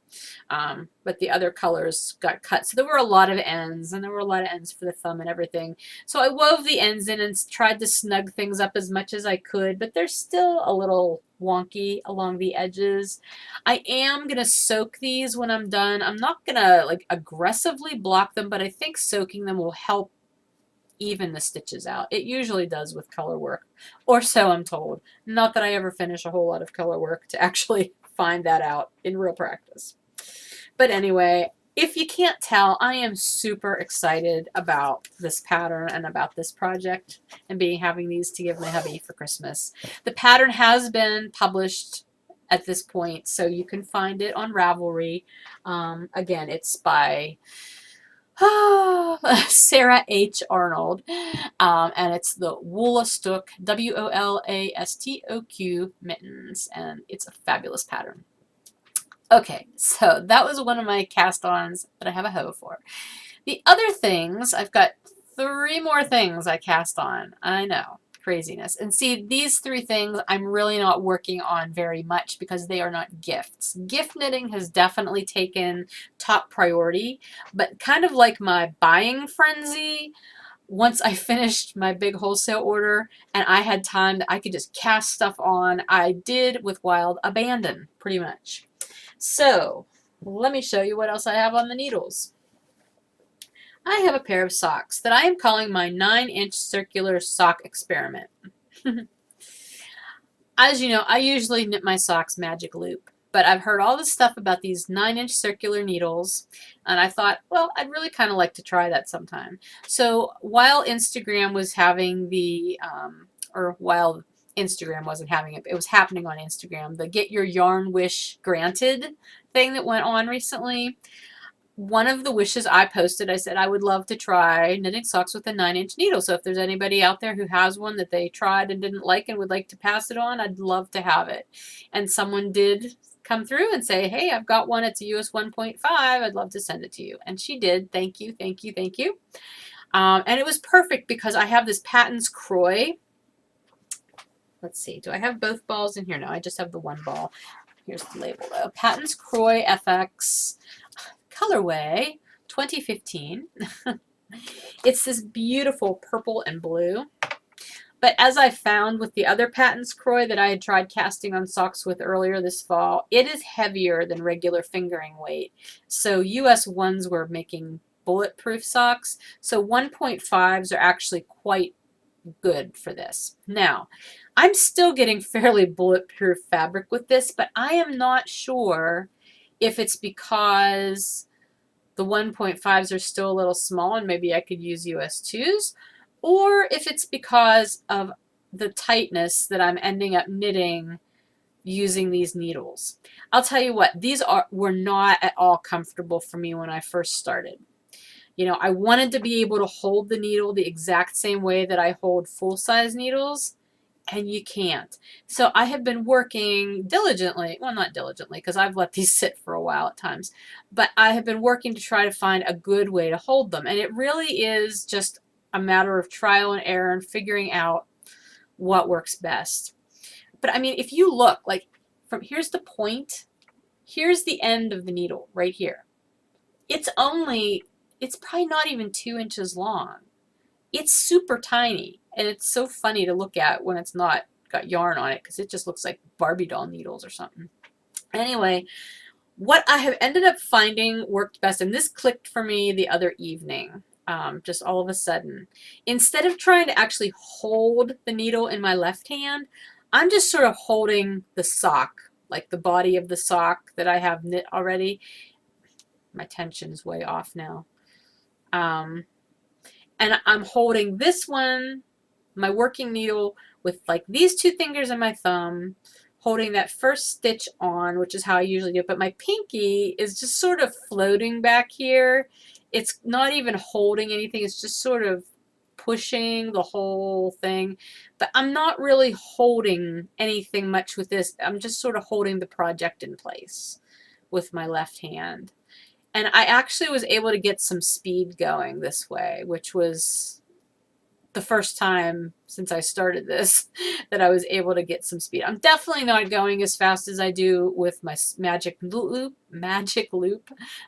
But the other colors got cut. So there were a lot of ends, and there were a lot of ends for the thumb and everything. So I wove the ends in and tried to snug things up as much as I could, but they're still a little wonky along the edges. I am going to soak these when I'm done. I'm not going to like aggressively block them, but I think soaking them will help even the stitches out. It usually does with color work, or so I'm told. Not that I ever finish a whole lot of color work to actually find that out in real practice. But anyway, if you can't tell, I am super excited about this pattern and about this project and having these to give my hubby for Christmas. The pattern has been published at this point, so you can find it on Ravelry. Again, it's by Sarah H. Arnold, and it's the Woolastook, Wolastoq mittens, and it's a fabulous pattern. Okay, so that was one of my cast-ons that I have a hoe for. The other things, I've got 3 more things I cast on. I know, craziness. And see, these 3 things I'm really not working on very much because they are not gifts. Gift knitting has definitely taken top priority, but kind of like my buying frenzy, once I finished my big wholesale order and I had time that I could just cast stuff on, I did with wild abandon, pretty much. So let me show you what else I have on the needles. I have a pair of socks that I am calling my 9-inch circular sock experiment. As you know, I usually knit my socks magic loop, but I've heard all this stuff about these 9-inch circular needles, and I thought, well, I'd really kind of like to try that sometime. So while Instagram was having or while Instagram wasn't having it, it was happening on Instagram, the Get Your Yarn Wish Granted thing that went on recently. One of the wishes I posted, I said I would love to try knitting socks with a 9-inch needle. So if there's anybody out there who has one that they tried and didn't like and would like to pass it on, I'd love to have it. And someone did come through and say, hey, I've got one. It's a US 1.5. I'd love to send it to you. And she did. Thank you, thank you, thank you. And it was perfect because I have this Patton's Croy. Let's see. Do I have both balls in here? No, I just have the one ball. Here's the label though. Patton's Croy FX colorway 2015. It's this beautiful purple and blue. But as I found with the other Patton's Croy that I had tried casting on socks with earlier this fall, it is heavier than regular fingering weight. So US 1s were making bulletproof socks. So 1.5s are actually quite good for this. Now, I'm still getting fairly bulletproof fabric with this, but I am not sure if it's because the 1.5s are still a little small and maybe I could use US 2s, or if it's because of the tightness that I'm ending up knitting using these needles. I'll tell you what, these were not at all comfortable for me when I first started. You know, I wanted to be able to hold the needle the exact same way that I hold full-size needles, and you can't. So I have been working diligently, well, not diligently because I've let these sit for a while at times, but I have been working to try to find a good way to hold them. And it really is just a matter of trial and error and figuring out what works best. But I mean, if you look, like here's the point, here's the end of the needle right here. It's probably not even 2 inches long. It's super tiny, and it's so funny to look at when it's not got yarn on it because it just looks like Barbie doll needles or something. Anyway, what I have ended up finding worked best, and this clicked for me the other evening, just all of a sudden. Instead of trying to actually hold the needle in my left hand, I'm just sort of holding the sock, like the body of the sock that I have knit already. My tension's way off now. And I'm holding this one, my working needle, with like these two fingers and my thumb, holding that first stitch on, which is how I usually do it. But my pinky is just sort of floating back here. It's not even holding anything. It's just sort of pushing the whole thing. But I'm not really holding anything much with this. I'm just sort of holding the project in place with my left hand. And I actually was able to get some speed going this way, which was the first time since I started this that I was able to get some speed. I'm definitely not going as fast as I do with my magic loop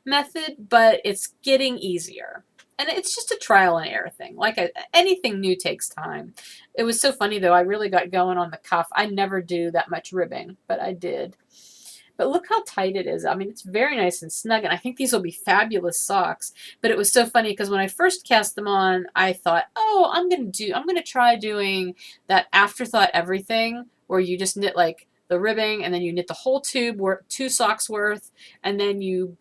method, but it's getting easier. And it's just a trial and error thing. Like anything new takes time. It was so funny though, I really got going on the cuff. I never do that much ribbing, but I did. But look how tight it is. I mean, it's very nice and snug, and I think these will be fabulous socks. But it was so funny because when I first cast them on, I thought, oh, I'm gonna try doing that afterthought everything where you just knit like the ribbing and then you knit the whole tube, 2 socks worth, and then you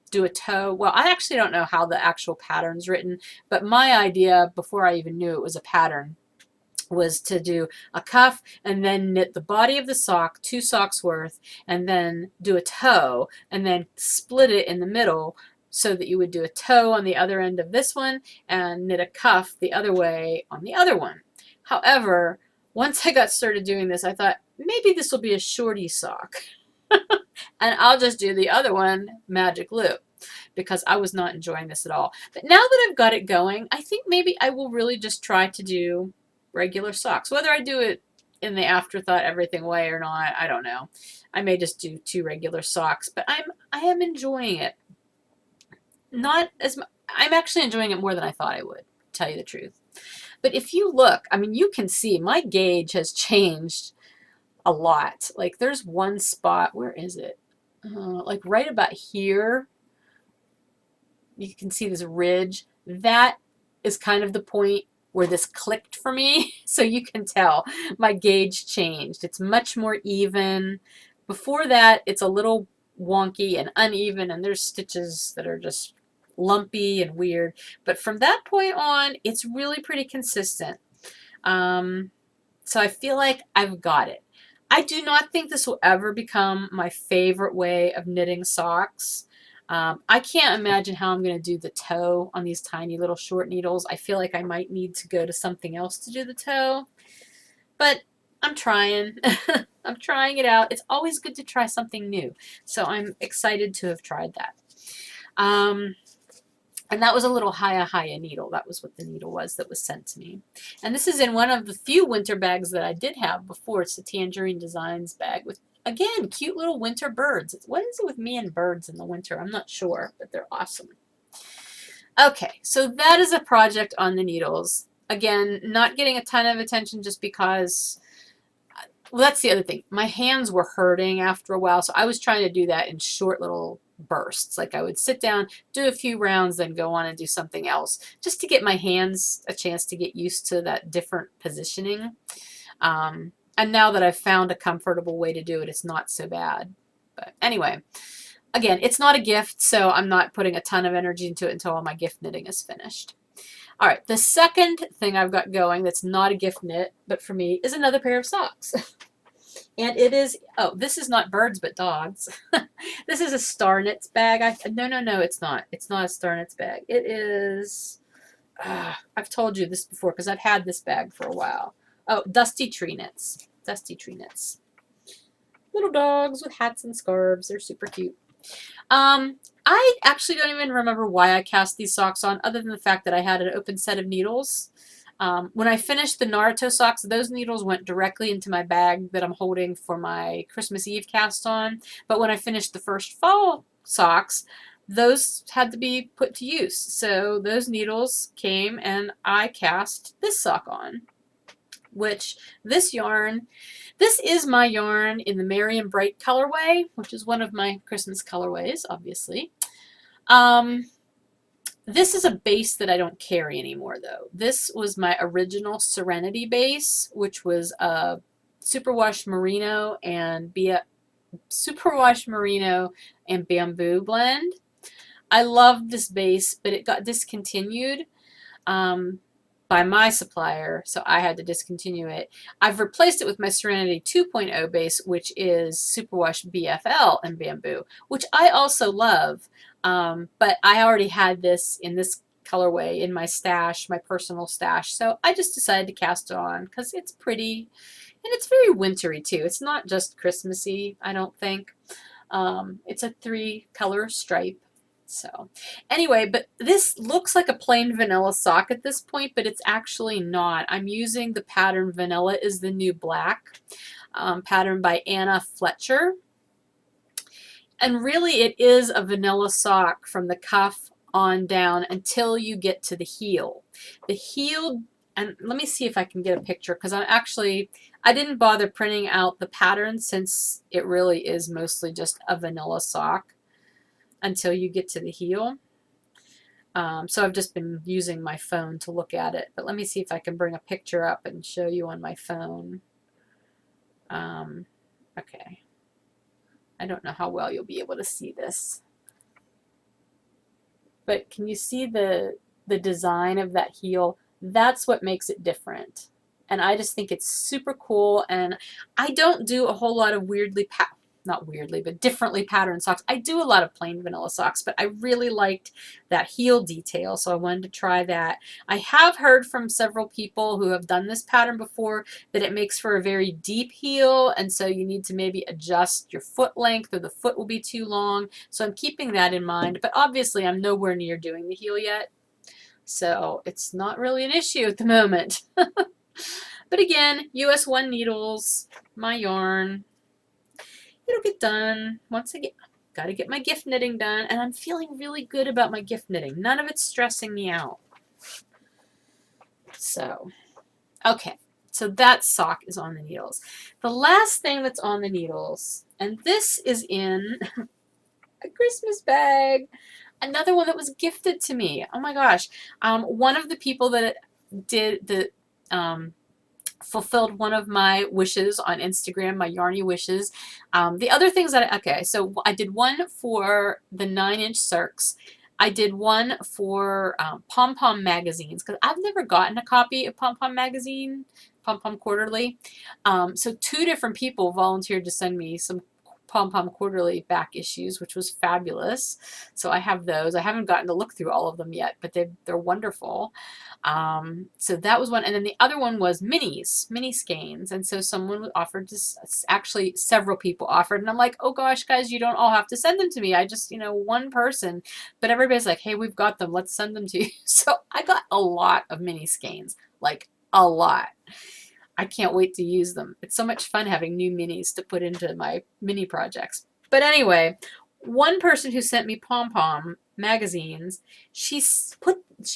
do a toe. Well, I actually don't know how the actual pattern's written, but my idea before I even knew it was a pattern was to do a cuff and then knit the body of the sock, 2 socks worth, and then do a toe and then split it in the middle so that you would do a toe on the other end of this one and knit a cuff the other way on the other one. However, once I got started doing this, I thought maybe this will be a shorty sock and I'll just do the other one magic loop because I was not enjoying this at all. But now that I've got it going, I think maybe I will really just try to do regular socks. Whether I do it in the afterthought everything way or not, I don't know. I may just do 2 regular socks, but I am enjoying it. I'm actually enjoying it more than I thought I would, to tell you the truth. But if you look, I mean, you can see my gauge has changed a lot. Like there's one spot, where is it? Like right about here, you can see this ridge. That is kind of the point where this clicked for me. So you can tell my gauge changed. It's much more even. Before that, it's a little wonky and uneven, and there's stitches that are just lumpy and weird. But from that point on, it's really pretty consistent. So I feel like I've got it. I do not think this will ever become my favorite way of knitting socks. I can't imagine how I'm going to do the toe on these tiny little short needles. I feel like I might need to go to something else to do the toe. But I'm trying. I'm trying it out. It's always good to try something new. So I'm excited to have tried that. And that was a little Haya needle. That was what the needle was that was sent to me. And this is in one of the few winter bags that I did have before. It's the Tangerine Designs bag with, again, cute little winter birds. What is it with me and birds in the winter? I'm not sure, but they're awesome. Okay, so that is a project on the needles. Again, not getting a ton of attention just because, well, that's the other thing. My hands were hurting after a while, so I was trying to do that in short little bursts. Like I would sit down, do a few rounds, then go on and do something else, just to get my hands a chance to get used to that different positioning. And now that I've found a comfortable way to do it, it's not so bad. But anyway, again, it's not a gift, so I'm not putting a ton of energy into it until all my gift knitting is finished. All right, the second thing I've got going that's not a gift knit, but for me, is another pair of socks. And it is, oh, this is not birds but dogs. This is a Star Knits bag. No, it's not. It's not a Star Knits bag. It is, I've told you this before because I've had this bag for a while. Oh, Dusty Tree Knits. Dusty Tree Knits. Little dogs with hats and scarves. They're super cute. I actually don't even remember why I cast these socks on, other than the fact that I had an open set of needles. When I finished the Naruto socks, those needles went directly into my bag that I'm holding for my Christmas Eve cast on. But when I finished the first fall socks, those had to be put to use. So those needles came and I cast this sock on, which this yarn, this is my yarn in the Merry and Bright colorway, which is one of my Christmas colorways, obviously. This is a base that I don't carry anymore, though. This was my original Serenity base, which was a superwash merino and bamboo blend. I loved this base, but it got discontinued by my supplier, so I had to discontinue it. I've replaced it with my Serenity 2.0 base, which is superwash BFL and bamboo, which I also love. But I already had this in this colorway in my stash, my personal stash, so I just decided to cast it on because it's pretty and it's very wintry too. It's not just Christmassy, I don't think. It's a 3-color stripe. So anyway, but this looks like a plain vanilla sock at this point, but it's actually not. I'm using the pattern Vanilla is the New Black, pattern by Anna Fletcher. And really it is a vanilla sock from the cuff on down until you get to the heel. The heel, and let me see if I can get a picture because I didn't bother printing out the pattern since it really is mostly just a vanilla sock until you get to the heel. So I've just been using my phone to look at it, but let me see if I can bring a picture up and show you on my phone. Okay. I don't know how well you'll be able to see this. But can you see the design of that heel? That's what makes it different. And I just think it's super cool. And I don't do a whole lot of not weirdly, but differently patterned socks. I do a lot of plain vanilla socks, but I really liked that heel detail, so I wanted to try that. I have heard from several people who have done this pattern before that it makes for a very deep heel, and so you need to maybe adjust your foot length or the foot will be too long. So I'm keeping that in mind, but obviously I'm nowhere near doing the heel yet, so it's not really an issue at the moment. But again, US 1 needles, my yarn. It'll get done once again. Got to get my gift knitting done, and I'm feeling really good about my gift knitting. None of it's stressing me out. So, okay. So that sock is on the needles. The last thing that's on the needles, and this is in a Christmas bag. Another one that was gifted to me. Oh my gosh. One of the people that did the fulfilled one of my wishes on Instagram, my yarny wishes. The other things that, okay, so I did one for the 9-inch circs. I did one for Pom Pom magazines, because I've never gotten a copy of Pom Pom magazine, Pom Pom Quarterly. So 2 different people volunteered to send me some Pom Pom Quarterly back issues, which was fabulous. So I have those. I haven't gotten to look through all of them yet, but they're wonderful. So that was one. And then the other one was mini skeins. And so someone offered to, actually several people offered. And I'm like, oh gosh, guys, you don't all have to send them to me. I just, one person. But everybody's like, hey, we've got them. Let's send them to you. So I got a lot of mini skeins, like a lot. I can't wait to use them. It's so much fun having new minis to put into my mini projects. But anyway, one person who sent me Pom Pom magazines, she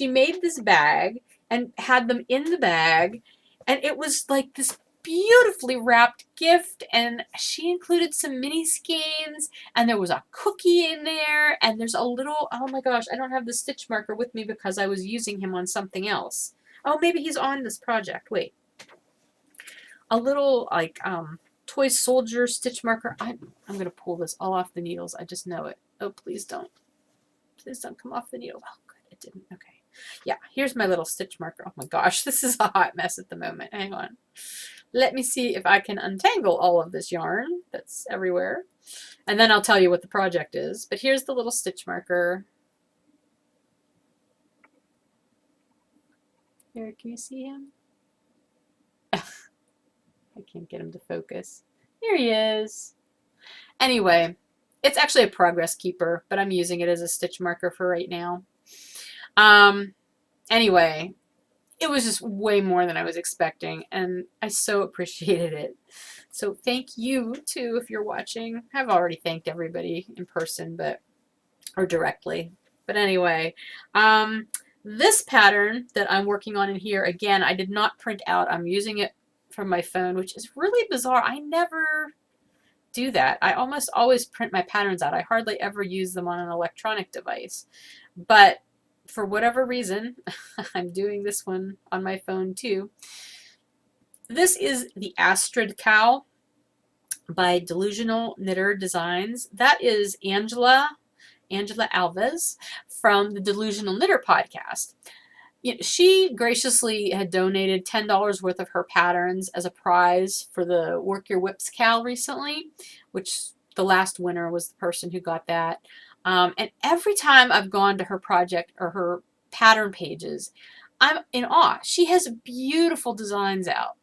made this bag and had them in the bag, and it was like this beautifully wrapped gift, and she included some mini skeins, and there was a cookie in there, and there's a little, oh my gosh, I don't have the stitch marker with me because I was using him on something else. Oh, maybe he's on this project. Wait. A little like toy soldier stitch marker. I'm going to pull this all off the needles. I just know it. Oh, please don't. Please don't come off the needle. Oh, good. It didn't. Okay. Yeah, here's my little stitch marker. Oh my gosh, this is a hot mess at the moment. Hang on. Let me see if I can untangle all of this yarn that's everywhere. And then I'll tell you what the project is. But here's the little stitch marker. Here, can you see him? I can't get him to focus. Here he is. Anyway, it's actually a progress keeper, but I'm using it as a stitch marker for right now. Anyway, it was just way more than I was expecting, and I so appreciated it. So thank you, too, if you're watching. I've already thanked everybody in person, or directly. But anyway, this pattern that I'm working on in here, again, I did not print out. I'm using it from my phone, which is really bizarre. I never do that. I almost always print my patterns out. I hardly ever use them on an electronic device. But for whatever reason, I'm doing this one on my phone too. This is the Astrid Cow by Delusional Knitter Designs. That is Angela Alves from the Delusional Knitter podcast. She graciously had donated $10 worth of her patterns as a prize for the Work Your WIPs KAL recently, which the last winner was the person who got that. And every time I've gone to her project or her pattern pages, I'm in awe. She has beautiful designs out.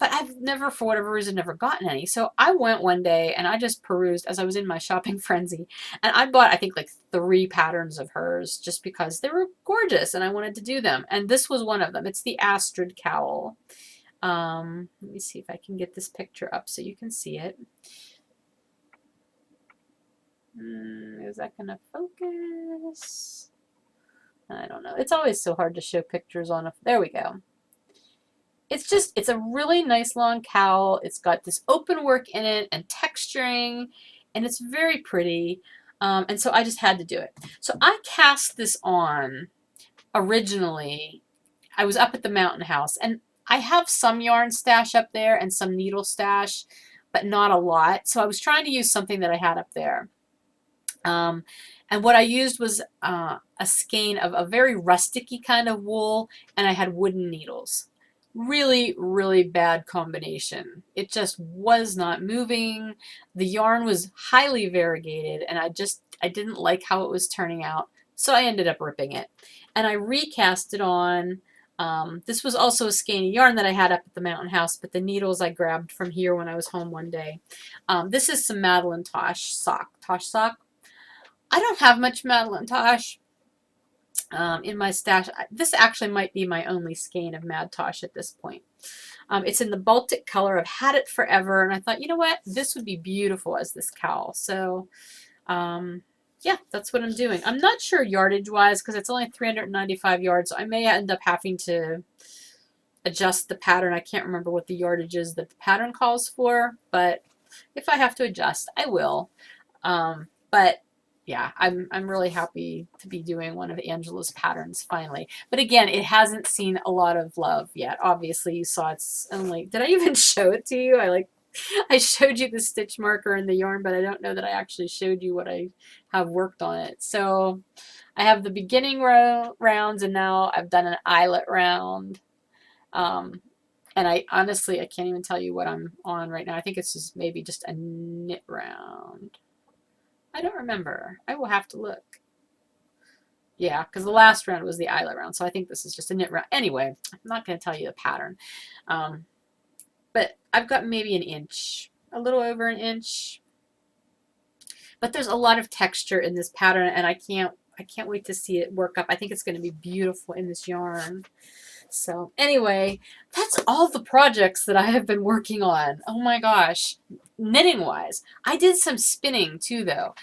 But I've never, for whatever reason, never gotten any. So I went one day and I just perused as I was in my shopping frenzy. And I bought, I think, like 3 patterns of hers just because they were gorgeous and I wanted to do them. And this was one of them. It's the Astrid Cowl. Let me see if I can get this picture up so you can see it. Is that going to focus? I don't know. It's always so hard to show pictures on a... There we go. It's a really nice long cowl. It's got this open work in it and texturing, and it's very pretty. And so I just had to do it. So I cast this on originally. I was up at the mountain house, and I have some yarn stash up there and some needle stash, but not a lot. So I was trying to use something that I had up there. And what I used was a skein of a very rusticy kind of wool, and I had wooden needles. Really, really bad combination. It just was not moving. The yarn was highly variegated, and I didn't like how it was turning out, so I ended up ripping it. And I recast it on. This was also a skein of yarn that I had up at the mountain house, but the needles I grabbed from here when I was home one day. This is some Madeline Tosh sock. I don't have much Madeline Tosh in my stash. This actually might be my only skein of Mad Tosh at this point. It's in the Baltic color. I've had it forever, and I thought, you know what, this would be beautiful as this cowl. So yeah, that's what I'm doing. I'm not sure yardage wise because it's only 395 yards, so I may end up having to adjust the pattern. I can't remember what the yardage is that the pattern calls for, but if I have to adjust, I will. But yeah, I'm really happy to be doing one of Angela's patterns finally. But again, it hasn't seen a lot of love yet. Obviously, you saw it's only, did I even show it to you? I showed you the stitch marker and the yarn, but I don't know that I actually showed you what I have worked on it. So I have the beginning rounds, and now I've done an eyelet round. And I honestly, I can't even tell you what I'm on right now. I think it's just maybe just a knit round. I don't remember. I will have to look. Yeah, because the last round was the eyelet round, so I think this is just a knit round. Anyway, I'm not going to tell you the pattern. But I've got maybe an inch, a little over an inch. But there's a lot of texture in this pattern, and I can't wait to see it work up. I think it's going to be beautiful in this yarn. So anyway, that's all the projects that I have been working on. Oh my gosh, knitting wise. I did some spinning too though.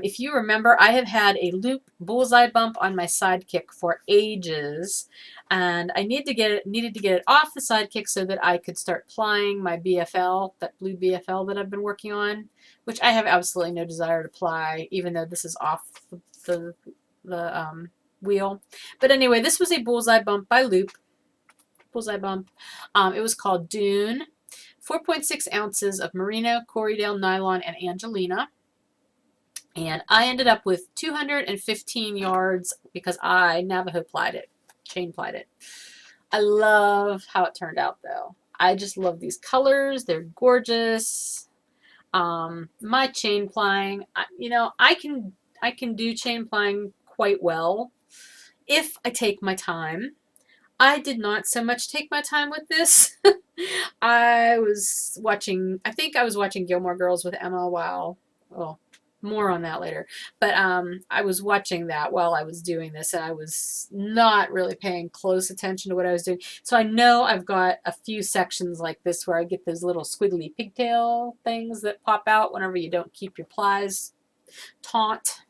If you remember, I have had a loop bullseye bump on my sidekick for ages, and I needed to get it off the sidekick so that I could start plying my BFL, that blue BFL that I've been working on, which I have absolutely no desire to ply, even though this is off the wheel. But anyway, this was a bullseye bump by Loop. Bullseye bump. It was called Dune. 4.6 ounces of merino, Corriedale nylon, and Angelina. And I ended up with 215 yards because I Navajo plied it, chain plied it. I love how it turned out though. I just love these colors. They're gorgeous. My chain plying, you know, I can do chain plying quite well if I take my time. I did not so much take my time with this. I think I was watching Gilmore Girls with Emma while, well, more on that later. But I was watching that while I was doing this, and I was not really paying close attention to what I was doing. So I know I've got a few sections like this where I get those little squiggly pigtail things that pop out whenever you don't keep your plies taut.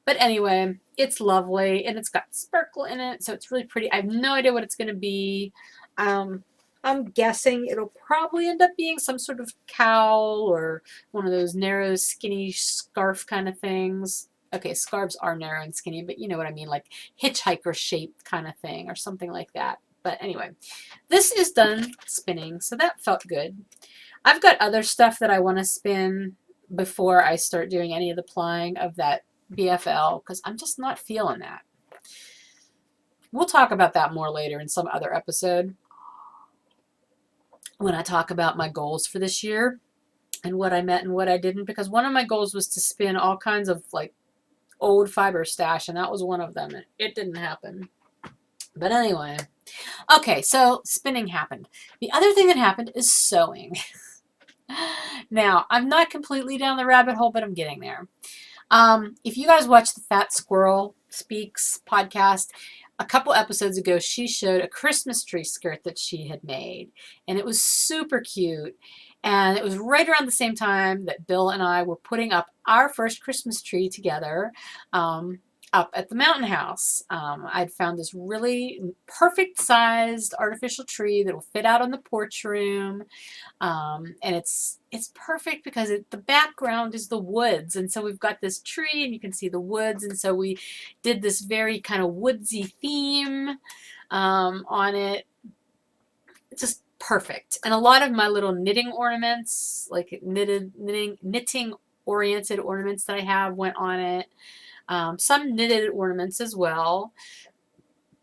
But anyway, it's lovely, and it's got sparkle in it, so it's really pretty. I have no idea what it's going to be. I'm guessing it'll probably end up being some sort of cowl or one of those narrow, skinny scarf kind of things. Okay, scarves are narrow and skinny, but you know what I mean, like hitchhiker-shaped kind of thing or something like that. But anyway, this is done spinning, so that felt good. I've got other stuff that I want to spin before I start doing any of the plying of that BFL because I'm just not feeling that. We'll talk about that more later in some other episode when I talk about my goals for this year and what I met and what I didn't, because one of my goals was to spin all kinds of like old fiber stash, and that was one of them. It didn't happen. But anyway, okay, so spinning happened. The other thing that happened is sewing. Now, I'm not completely down the rabbit hole, but I'm getting there. If you guys watch the Fat Squirrel Speaks podcast, a couple episodes ago, she showed a Christmas tree skirt that she had made, and it was super cute. And it was right around the same time that Bill and I were putting up our first Christmas tree together up at the mountain house. I'd found this really perfect sized artificial tree that will fit out on the porch room. And it's perfect because the background is the woods, and so we've got this tree and you can see the woods, and so we did this very kind of woodsy theme on it. It's just perfect. And a lot of my little knitting ornaments, like knitting oriented ornaments that I have went on it. Some knitted ornaments as well.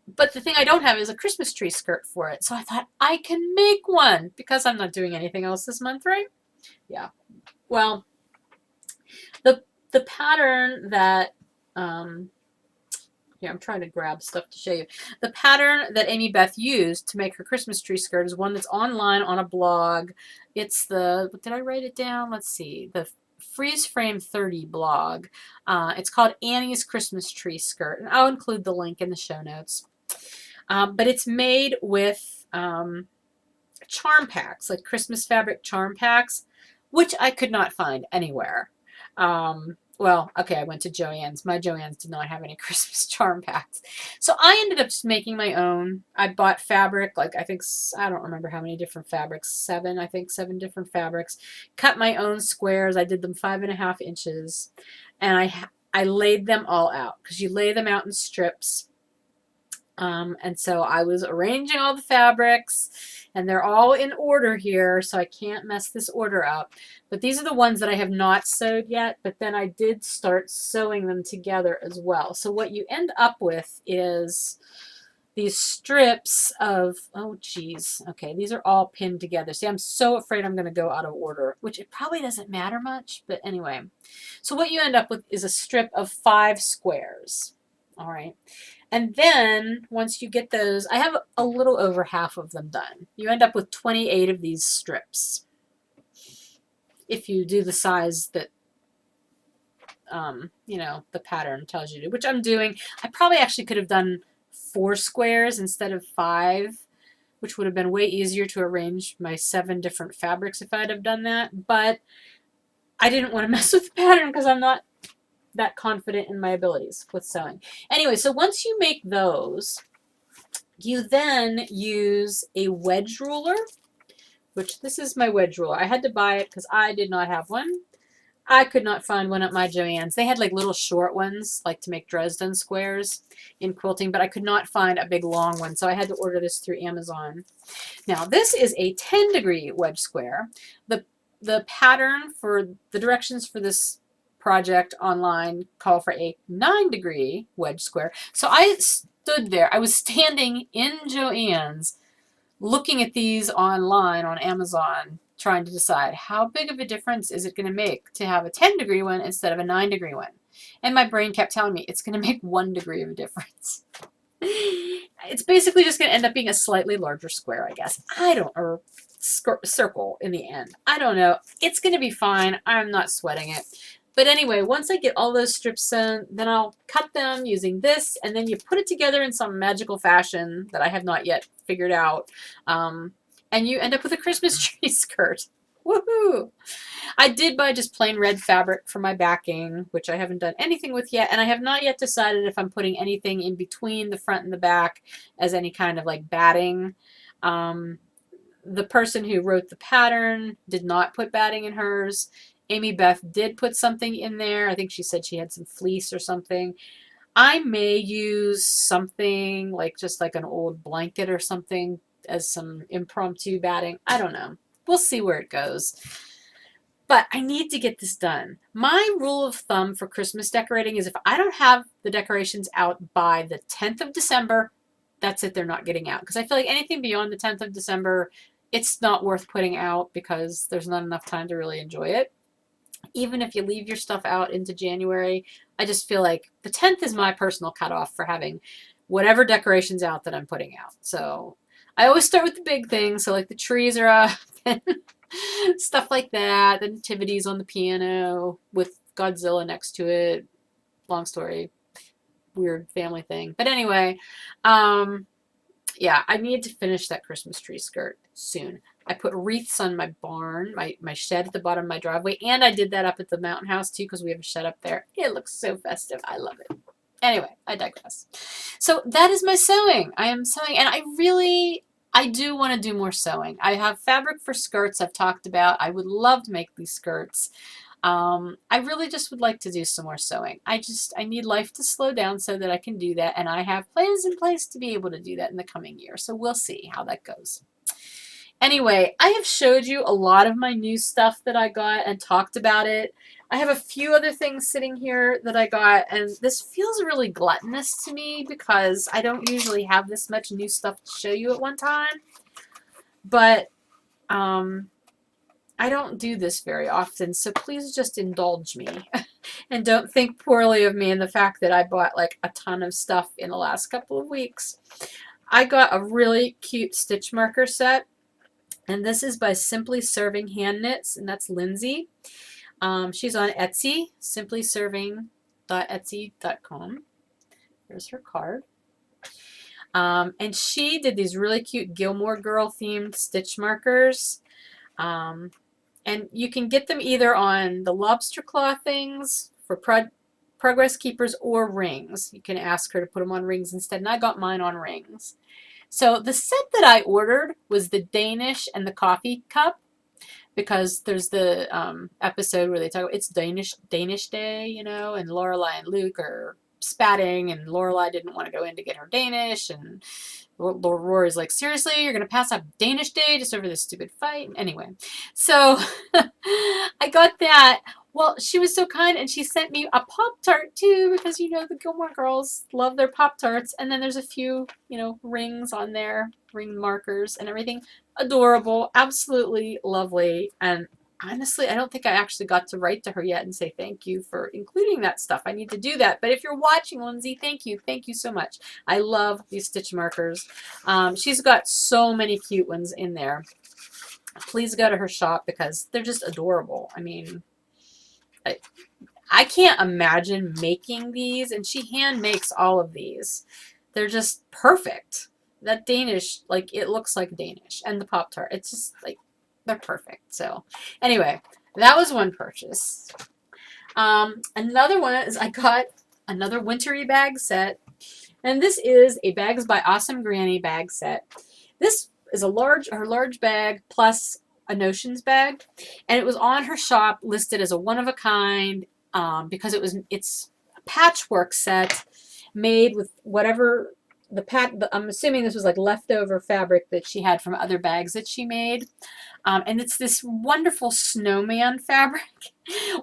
But the thing I don't have is a Christmas tree skirt for it. So I thought I can make one because I'm not doing anything else this month, right? Yeah. Well, the pattern that here, I'm trying to grab stuff to show you. The pattern that Amy Beth used to make her Christmas tree skirt is one that's online on a blog. It's did I write it down? Let's see. The Freeze Frame 30 blog. It's called Annie's Christmas Tree Skirt, and I'll include the link in the show notes. But it's made with charm packs, like Christmas fabric charm packs, which I could not find anywhere. Well, okay, I went to Joann's. My Joann's did not have any Christmas charm packs. So I ended up just making my own. I bought fabric, like I don't remember how many different fabrics, 7 different fabrics. Cut my own squares. I did them 5.5 inches. And I laid them all out because you lay them out in strips. And so I was arranging all the fabrics, and they're all in order here, so I can't mess this order up. But these are the ones that I have not sewed yet, but then I did start sewing them together as well. So what you end up with is these strips of, oh geez, okay, these are all pinned together. See, I'm so afraid I'm going to go out of order, which it probably doesn't matter much, but anyway. So what you end up with is a strip of 5 squares. All right. And then once you get those, I have a little over half of them done. You end up with 28 of these strips if you do the size that, you know, the pattern tells you to, which I'm doing. I probably actually could have done 4 squares instead of 5, which would have been way easier to arrange my 7 different fabrics if I'd have done that. But I didn't want to mess with the pattern because I'm not that confident in my abilities with sewing. Anyway, so once you make those, you then use a wedge ruler, which this is my wedge ruler. I had to buy it because I did not have one. I could not find one at my Joann's. They had like little short ones, like to make Dresden squares in quilting, but I could not find a big long one, so I had to order this through Amazon. Now, this is a 10-degree wedge square. The pattern for the directions for this project online call for a 9-degree wedge square. So I stood there. I was standing in Joann's looking at these online on Amazon, trying to decide how big of a difference is it going to make to have a 10-degree one instead of a 9-degree one. And my brain kept telling me it's going to make 1 degree of a difference. It's basically just going to end up being a slightly larger square, I guess. Or circle in the end. I don't know. It's going to be fine. I'm not sweating it. But anyway, once I get all those strips sewn, then I'll cut them using this, and then you put it together in some magical fashion that I have not yet figured out, and you end up with a Christmas tree skirt. Woohoo! I did buy just plain red fabric for my backing, which I haven't done anything with yet, and I have not yet decided if I'm putting anything in between the front and the back as any kind of like batting. The person who wrote the pattern did not put batting in hers. Amy Beth did put something in there. I think she said she had some fleece or something. I may use something like just like an old blanket or something as some impromptu batting. I don't know. We'll see where it goes. But I need to get this done. My rule of thumb for Christmas decorating is if I don't have the decorations out by the 10th of December, that's it. They're not getting out. Because I feel like anything beyond the 10th of December, it's not worth putting out because there's not enough time to really enjoy it. Even if you leave your stuff out into January, I just feel like the 10th is my personal cutoff for having whatever decorations out that I'm putting out. So I always start with the big things. So like the trees are up and stuff like that. The nativities on the piano with Godzilla next to it. Long story. Weird family thing. But anyway, yeah, I need to finish that Christmas tree skirt soon. I put wreaths on my barn, my shed at the bottom of my driveway, and I did that up at the mountain house too because we have a shed up there. It looks so festive. I love it. Anyway, I digress. So that is my sewing. I am sewing, and I do want to do more sewing. I have fabric for skirts I've talked about. I would love to make these skirts. I really just would like to do some more sewing. I need life to slow down so that I can do that, and I have plans in place to be able to do that in the coming year. So we'll see how that goes. Anyway, I have showed you a lot of my new stuff that I got and talked about it. I have a few other things sitting here that I got, and this feels really gluttonous to me because I don't usually have this much new stuff to show you at one time. But I don't do this very often, so please just indulge me. And don't think poorly of me in the fact that I bought like a ton of stuff in the last couple of weeks. I got a really cute stitch marker set. And this is by Simply Serving Hand Knits, and that's Lindsay. She's on Etsy, simplyserving.etsy.com. There's her card. And she did these really cute Gilmore Girl themed stitch markers. And you can get them either on the lobster claw things for progress keepers or rings. You can ask her to put them on rings instead, and I got mine on rings. So the set that I ordered was the Danish and the coffee cup. because there's the episode where they talk about it's Danish Day, you know, and Lorelai and Luke are spatting, and Lorelai didn't want to go in to get her Danish, and Rory's like, seriously, you're gonna pass up Danish Day just over this stupid fight? Anyway, so I got that. Well, she was so kind, and she sent me a Pop-Tart too, because you know the Gilmore girls love their Pop-Tarts, and then there's a few, you know, rings on there, ring markers and everything. Adorable, absolutely lovely, and honestly, I don't think I actually got to write to her yet and say thank you for including that stuff. I need to do that. But if you're watching, Lindsay, thank you. Thank you so much. I love these stitch markers. She's got so many cute ones in there. Please go to her shop because they're just adorable. I mean, I can't imagine making these, and she hand makes all of these. They're just perfect. That Danish, like, it looks like Danish. And the Pop-Tart, it's just like, they're perfect. So anyway, that was one purchase. Another one is I got another wintry bag set. And this is a Bags by Awesome Granny bag set. This is her large bag plus a Notions bag. And it was on her shop listed as a one-of-a-kind because it's a patchwork set made with whatever I'm assuming this was like leftover fabric that she had from other bags that she made. And it's this wonderful snowman fabric.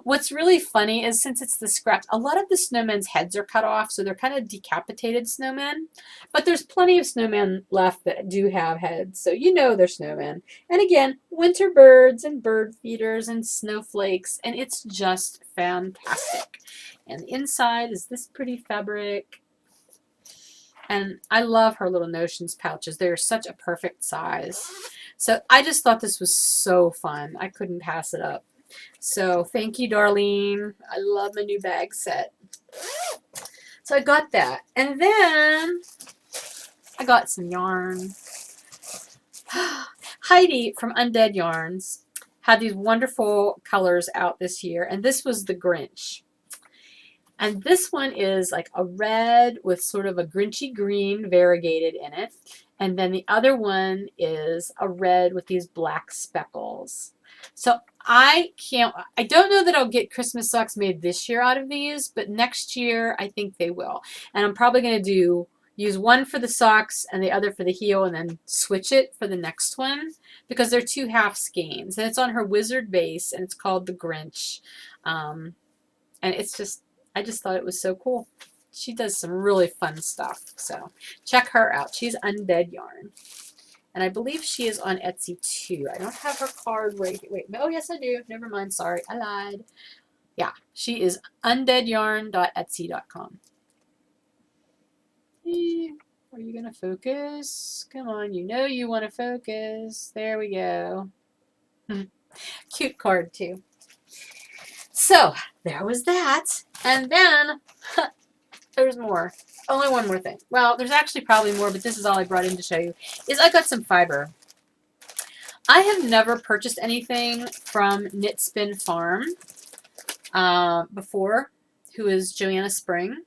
What's really funny is since it's the scraps, a lot of the snowmen's heads are cut off, so they're kind of decapitated snowmen. But there's plenty of snowmen left that do have heads, so you know they're snowmen. And again, winter birds and bird feeders and snowflakes, and it's just fantastic. And the inside is this pretty fabric. And I love her little Notions pouches. They're such a perfect size. So I just thought this was so fun. I couldn't pass it up. So thank you, Darlene. I love my new bag set. So I got that. And then I got some yarn. Heidi from Undead Yarns had these wonderful colors out this year. And this was the Grinch. And this one is like a red with sort of a Grinchy green variegated in it. And then the other one is a red with these black speckles. So I don't know that I'll get Christmas socks made this year out of these, but next year I think they will. And I'm probably going to use one for the socks and the other for the heel and then switch it for the next one because they're 2 half skeins. And it's on her wizard base and it's called the Grinch. And it's just, I just thought it was so cool. She does some really fun stuff. So check her out. She's Undead Yarn. And I believe she is on Etsy too. I don't have her card right here. Wait, oh yes I do. Never mind. Sorry, I lied. Yeah, she is undeadyarn.etsy.com. Are you going to focus? Come on, you know you want to focus. There we go. Cute card too. So there was that. And then there's more. Only one more thing. Well, there's actually probably more, but this is all I brought in to show you. Is I got some fiber. I have never purchased anything from Knit Spin Farm before, who is Joanna Spring.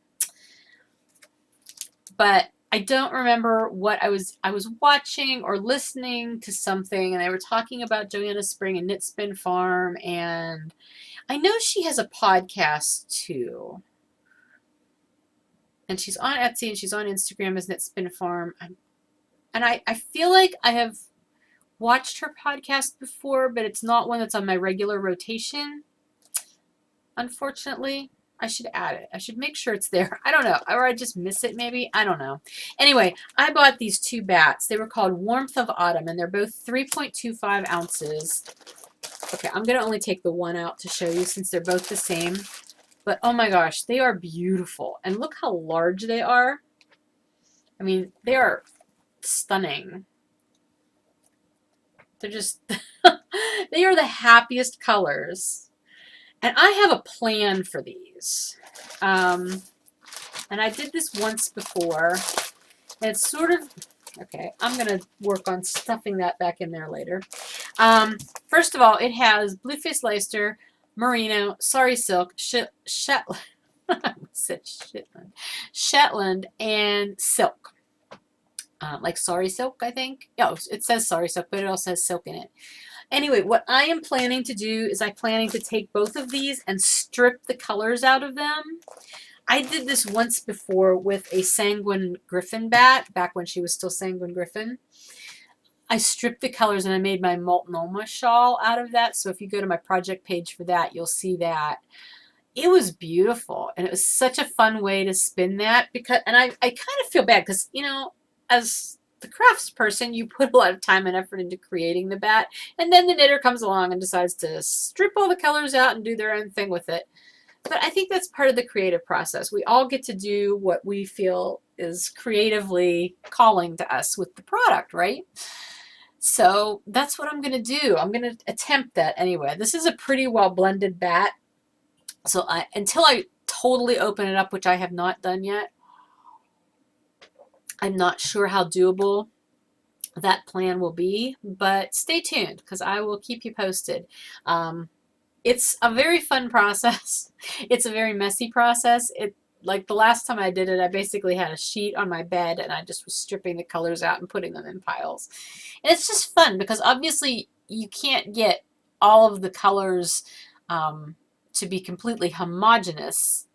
But I don't remember what I was watching or listening to something, and they were talking about Joanna Spring and Knit Spin Farm, and I know she has a podcast too. And she's on Etsy and she's on Instagram as Knit Spin Farm. And I feel like I have watched her podcast before, but it's not one that's on my regular rotation. Unfortunately, I should add it. I should make sure it's there. I don't know. Or I just miss it maybe. I don't know. Anyway, I bought these 2 bats. They were called Warmth of Autumn, and they're both 3.25 ounces. Okay, I'm going to only take the one out to show you since they're both the same. But oh my gosh, they are beautiful. And look how large they are. I mean, they are stunning. They're just, they are the happiest colors. And I have a plan for these. And I did this once before. And it's sort of, okay, I'm going to work on stuffing that back in there later. First of all, it has Blueface Leicester, Merino, Sari Silk, Shetland, Shetland, and Silk. Like Sari Silk, I think. Oh, it says Sari Silk, but it also has silk in it. Anyway, what I am planning to do is I'm planning to take both of these and strip the colors out of them. I did this once before with a Sanguine Griffin bat, back when she was still Sanguine Griffin. I stripped the colors and I made my Multnomah shawl out of that. So if you go to my project page for that, you'll see that. It was beautiful, and it was such a fun way to spin that, because, and I kind of feel bad because, you know, as the crafts person, you put a lot of time and effort into creating the bat, and then the knitter comes along and decides to strip all the colors out and do their own thing with it. But I think that's part of the creative process. We all get to do what we feel is creatively calling to us with the product, right? So that's what I'm going to do. I'm going to attempt that anyway. This is a pretty well blended bat. So until I totally open it up, which I have not done yet, I'm not sure how doable that plan will be, but stay tuned because I will keep you posted. It's a very fun process. It's a very messy process. Like the last time I did it, I basically had a sheet on my bed and I just was stripping the colors out and putting them in piles. And it's just fun because obviously you can't get all of the colors to be completely homogeneous.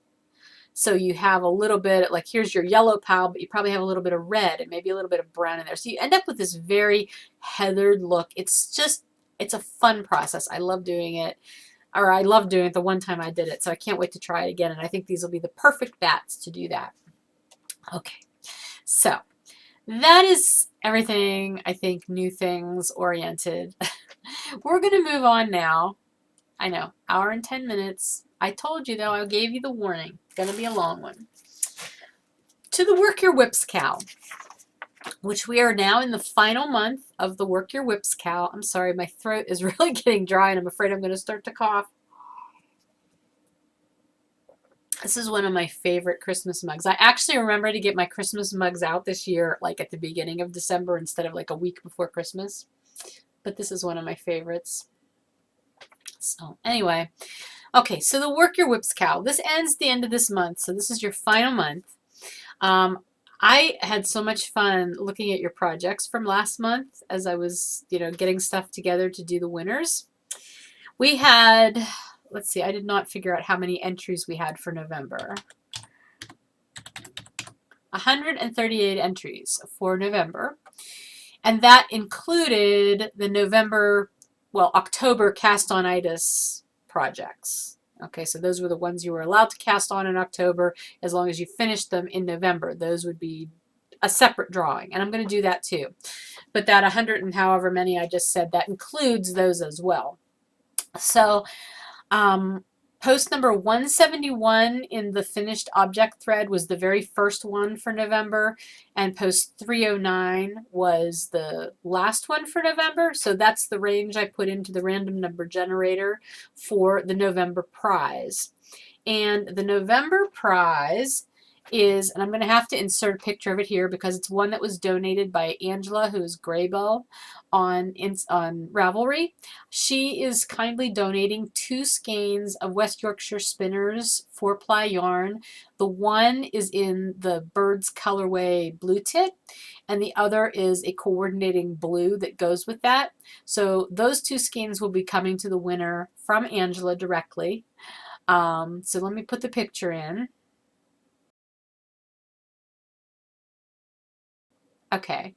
So you have a little bit, like here's your yellow pile, but you probably have a little bit of red and maybe a little bit of brown in there. So you end up with this very heathered look. It's a fun process. I love doing it. Or I love doing it the one time I did it. So I can't wait to try it again. And I think these will be the perfect bats to do that. Okay. So that is everything, I think, new things oriented. We're going to move on now. I know, hour and 10 minutes. I told you, though, I gave you the warning. It's going to be a long one. To the Work Your WIPs KAL, which we are now in the final month of the Work Your WIPs KAL. I'm sorry, my throat is really getting dry, and I'm afraid I'm going to start to cough. This is one of my favorite Christmas mugs. I actually remember to get my Christmas mugs out this year, like at the beginning of December instead of like a week before Christmas. But this is one of my favorites. So anyway, okay, so the Work Your WIPs KAL. This ends the end of this month, so this is your final month. I had so much fun looking at your projects from last month as I was, you know, getting stuff together to do the winners. We had, let's see, I did not figure out how many entries we had for November. 138 entries for November. And that included the November, well, October cast-on-itis projects. Okay, so those were the ones you were allowed to cast on in October as long as you finished them in November. Those would be a separate drawing, and I'm going to do that too. But that 100 and however many I just said, that includes those as well. So post number 171 in the finished object thread was the very first one for November, and post 309 was the last one for November. So that's the range I put into the random number generator for the November prize. And the November prize is, and I'm going to have to insert a picture of it here because it's one that was donated by Angela, who is Graybell on Ravelry. She is kindly donating 2 skeins of West Yorkshire Spinners 4-ply yarn. The one is in the Birds colorway blue tit, and the other is a coordinating blue that goes with that. So those 2 skeins will be coming to the winner from Angela directly. So let me put the picture in. Okay,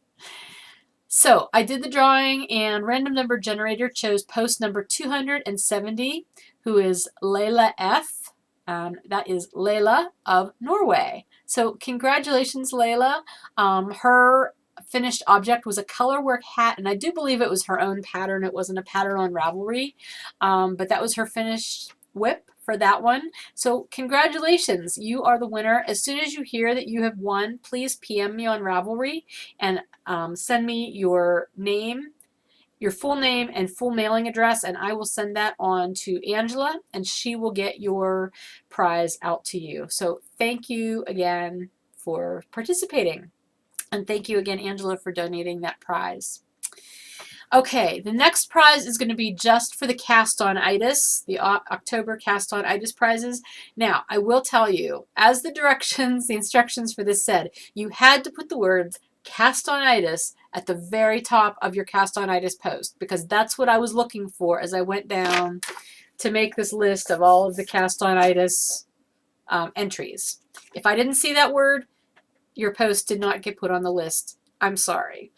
so I did the drawing and random number generator chose post number 270, who is Layla F. That is Layla of Norway. So congratulations, Layla. Her finished object was a colorwork hat, and I do believe it was her own pattern. It wasn't a pattern on Ravelry, but that was her finished whip for that one. So congratulations, you are the winner. As soon as you hear that you have won, please PM me on Ravelry and send me your name, your full name and full mailing address, and I will send that on to Angela and she will get your prize out to you. So thank you again for participating, and thank you again, Angela, for donating that prize. Okay, the next prize is going to be just for the cast-on-itis, the October cast-on-itis prizes. Now, I will tell you, as the directions, the instructions for this said, you had to put the words cast-on-itis at the very top of your cast-on-itis post, because that's what I was looking for as I went down to make this list of all of the cast-on-itis entries. If I didn't see that word, your post did not get put on the list. I'm sorry.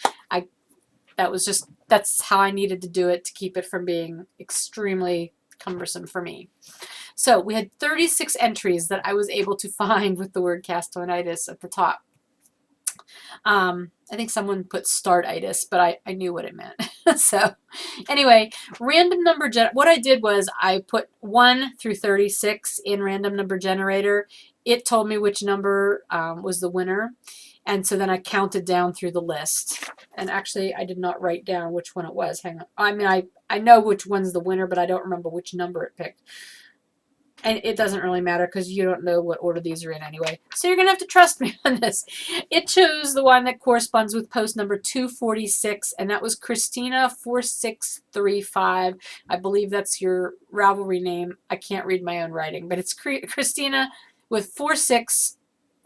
That's how I needed to do it to keep it from being extremely cumbersome for me. So we had 36 entries that I was able to find with the word cast-on-itis at the top. I think someone put startitis, but I knew what it meant. So anyway, random number what I did was I put 1 through 36 in random number generator. It told me which number was the winner. And so then I counted down through the list. And actually, I did not write down which one it was. Hang on. I mean, I know which one's the winner, but I don't remember which number it picked. And it doesn't really matter because you don't know what order these are in anyway. So you're going to have to trust me on this. It chose the one that corresponds with post number 246, and that was Christina4635. I believe that's your Ravelry name. I can't read my own writing, but it's Christina with 46.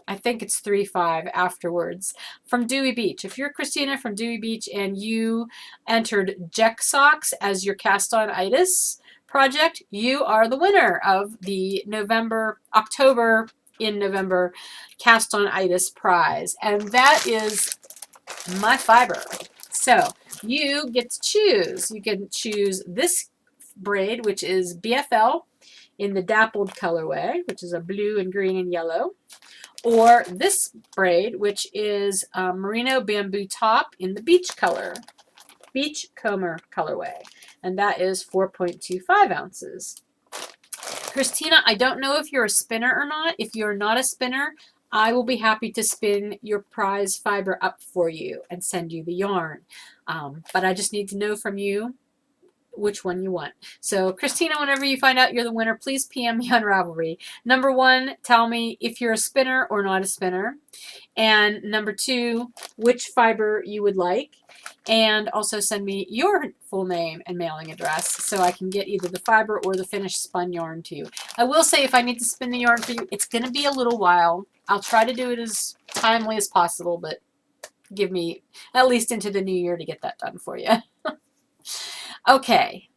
I think it's 35 afterwards, from Dewey Beach. If you're Christina from Dewey Beach and you entered Jeck Socks as your cast-on-itis project, you are the winner of the October in November cast-on-itis prize. And that is my fiber. So you get to choose. You can choose this braid, which is BFL in the dappled colorway, which is a blue and green and yellow. Or this braid, which is merino bamboo top in the beach comber colorway, and that is 4.25 ounces. Christina, I don't know if you're a spinner or not. If you're not a spinner, I will be happy to spin your prize fiber up for you and send you the yarn. But I just need to know from you which one you want. So Christina, whenever you find out you're the winner, please PM me on Ravelry. Number 1, tell me if you're a spinner or not a spinner. And number 2, which fiber you would like. And also send me your full name and mailing address so I can get either the fiber or the finished spun yarn to you. I will say if I need to spin the yarn for you, it's going to be a little while. I'll try to do it as timely as possible, but give me at least into the new year to get that done for you. Okay,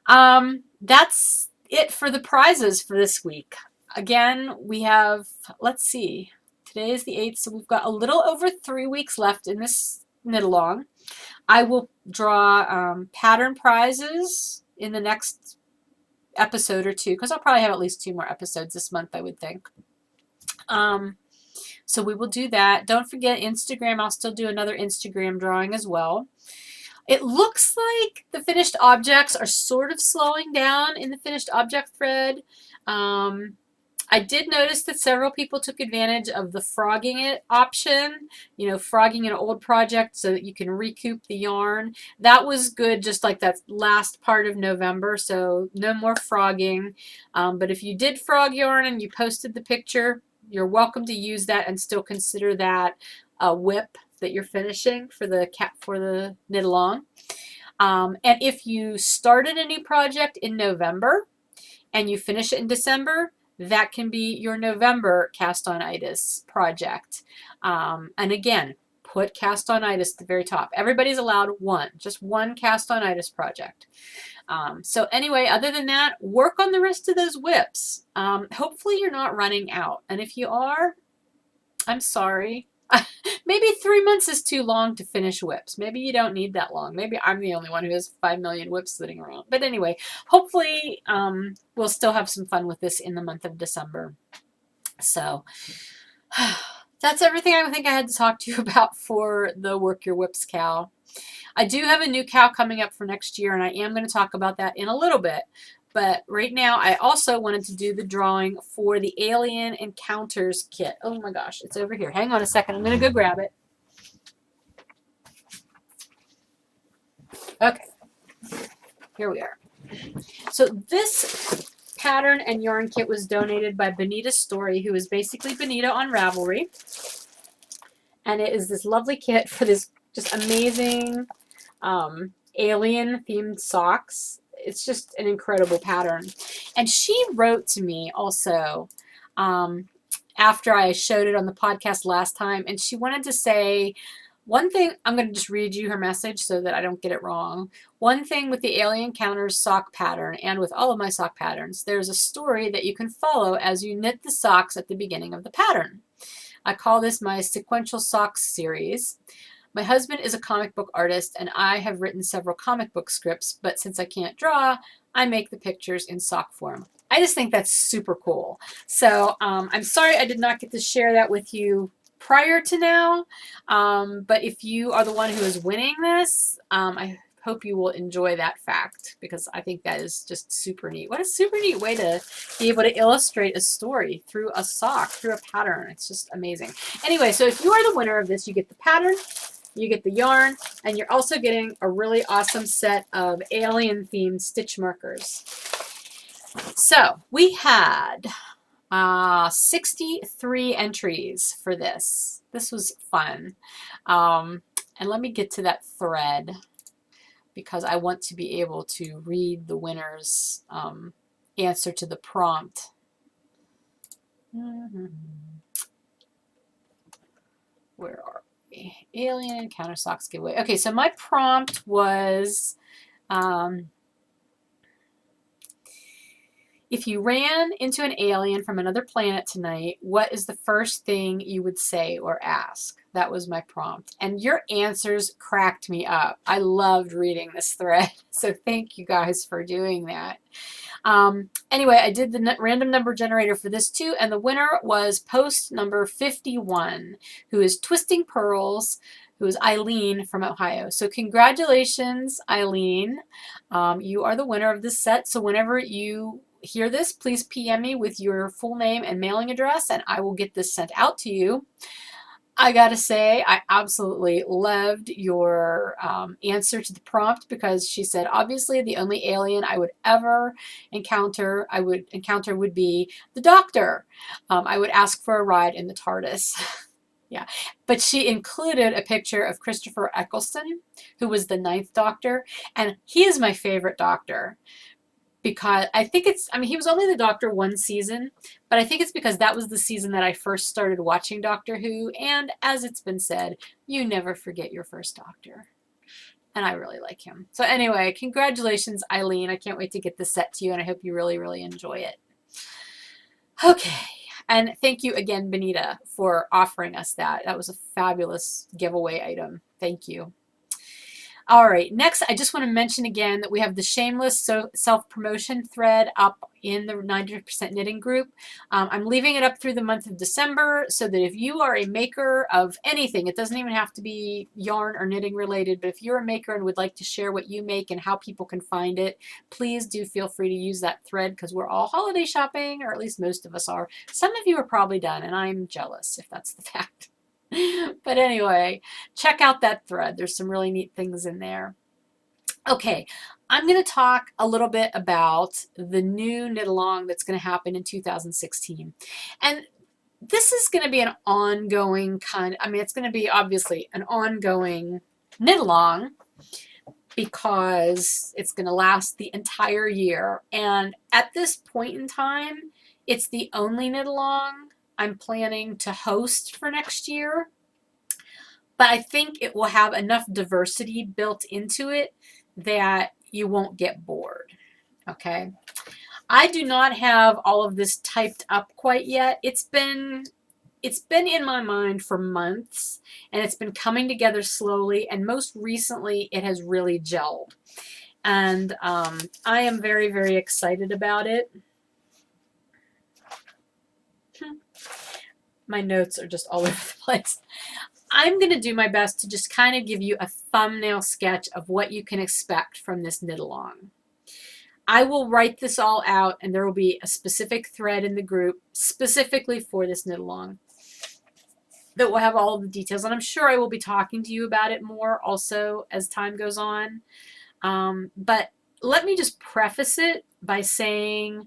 that's it for the prizes for this week. Again, we have, let's see, today is the 8th, so we've got a little over 3 weeks left in this knit along. I will draw pattern prizes in the next episode or 2, because I'll probably have at least 2 more episodes this month, I would think. So we will do that. Don't forget Instagram. I'll still do another Instagram drawing as well. It looks like the finished objects are sort of slowing down in the finished object thread. I did notice that several people took advantage of the frogging it option, you know, frogging an old project so that you can recoup the yarn. That was good, just like that last part of November, so no more frogging. But if you did frog yarn and you posted the picture, you're welcome to use that and still consider that a WIP that you're finishing for the knit along. And if you started a new project in November and you finish it in December, that can be your November cast-on-itis project. And again, put cast-on-itis at the very top. Everybody's allowed just one cast-on-itis project. So anyway, other than that, work on the rest of those WIPs. Hopefully you're not running out. And if you are, I'm sorry. Maybe 3 months is too long to finish WIPs. Maybe you don't need that long. Maybe I'm the only one who has 5 million WIPs sitting around. But anyway, hopefully we'll still have some fun with this in the month of December. So that's everything I think I had to talk to you about for the Work Your WIPs KAL. I do have a new KAL coming up for next year, and I am going to talk about that in a little bit. But right now, I also wanted to do the drawing for the Alien Encounters kit. Oh my gosh, it's over here. Hang on a second. I'm going to go grab it. Okay. Here we are. So this pattern and yarn kit was donated by Benita Story, who is basically Benita on Ravelry. And it is this lovely kit for this just amazing alien-themed socks. It's just an incredible pattern. And she wrote to me also after I showed it on the podcast last time, and she wanted to say One thing, I'm going to just read you her message so that I don't get it wrong. One thing with the Alien Counters sock pattern, and with all of my sock patterns, there's a story that you can follow as you knit the socks at the beginning of the pattern. I call this my sequential socks series. My husband is a comic book artist, and I have written several comic book scripts, but since I can't draw, I make the pictures in sock form. I just think that's super cool. So I'm sorry I did not get to share that with you prior to now, but if you are the one who is winning this, I hope you will enjoy that fact, because I think that is just super neat. What a super neat way to be able to illustrate a story through a sock, through a pattern. It's just amazing. Anyway, so if you are the winner of this, you get the pattern, you get the yarn, and you're also getting a really awesome set of alien-themed stitch markers. So we had 63 entries for this. This was fun. And let me get to that thread, because I want to be able to read the winner's answer to the prompt. Where are we? Alien Counter Socks giveaway. Okay, so my prompt was, if you ran into an alien from another planet tonight, what is the first thing you would say or ask? That was my prompt. And your answers cracked me up. I loved reading this thread. So thank you guys for doing that. Anyway, I did the random number generator for this too, and the winner was post number 51, who is Twisting Pearls, who is Eileen from Ohio. So congratulations, Eileen. You are the winner of this set. So whenever you hear this, please PM me with your full name and mailing address, and I will get this sent out to you. I gotta say, I absolutely loved your answer to the prompt, because she said, obviously, the only alien I would ever encounter, would be the Doctor. I would ask for a ride in the TARDIS. Yeah, but she included a picture of Christopher Eccleston, who was the 9th Doctor, and he is my favorite Doctor. Because I think he was only the Doctor one season, but I think it's because that was the season that I first started watching Doctor Who, and as it's been said, you never forget your first Doctor. And I really like him. So anyway, congratulations, Eileen. I can't wait to get this set to you, and I hope you really, really enjoy it. Okay, and thank you again, Benita, for offering us that. That was a fabulous giveaway item. Thank you. All right, next, I just want to mention again that we have the shameless self-promotion thread up in the 90% knitting group. I'm leaving it up through the month of December, so that if you are a maker of anything, it doesn't even have to be yarn or knitting related, but if you're a maker and would like to share what you make and how people can find it, please do feel free to use that thread, because we're all holiday shopping, or at least most of us are. Some of you are probably done, and I'm jealous if that's the fact. But anyway, check out that thread. There's some really neat things in there. Okay, I'm going to talk a little bit about the new knit along that's going to happen in 2016. And this is going to be an ongoing it's going to be obviously an ongoing knit along, because it's going to last the entire year. And at this point in time, it's the only knit along I'm planning to host for next year, but I think it will have enough diversity built into it that you won't get bored. Okay, I do not have all of this typed up quite yet. It's been in my mind for months, and it's been coming together slowly, and most recently it has really gelled, and I am very, very excited about it. My notes are just all over the place. I'm going to do my best to just kind of give you a thumbnail sketch of what you can expect from this knit along. I will write this all out, and there will be a specific thread in the group specifically for this knit along that will have all of the details, and I'm sure I will be talking to you about it more also as time goes on. But let me just preface it by saying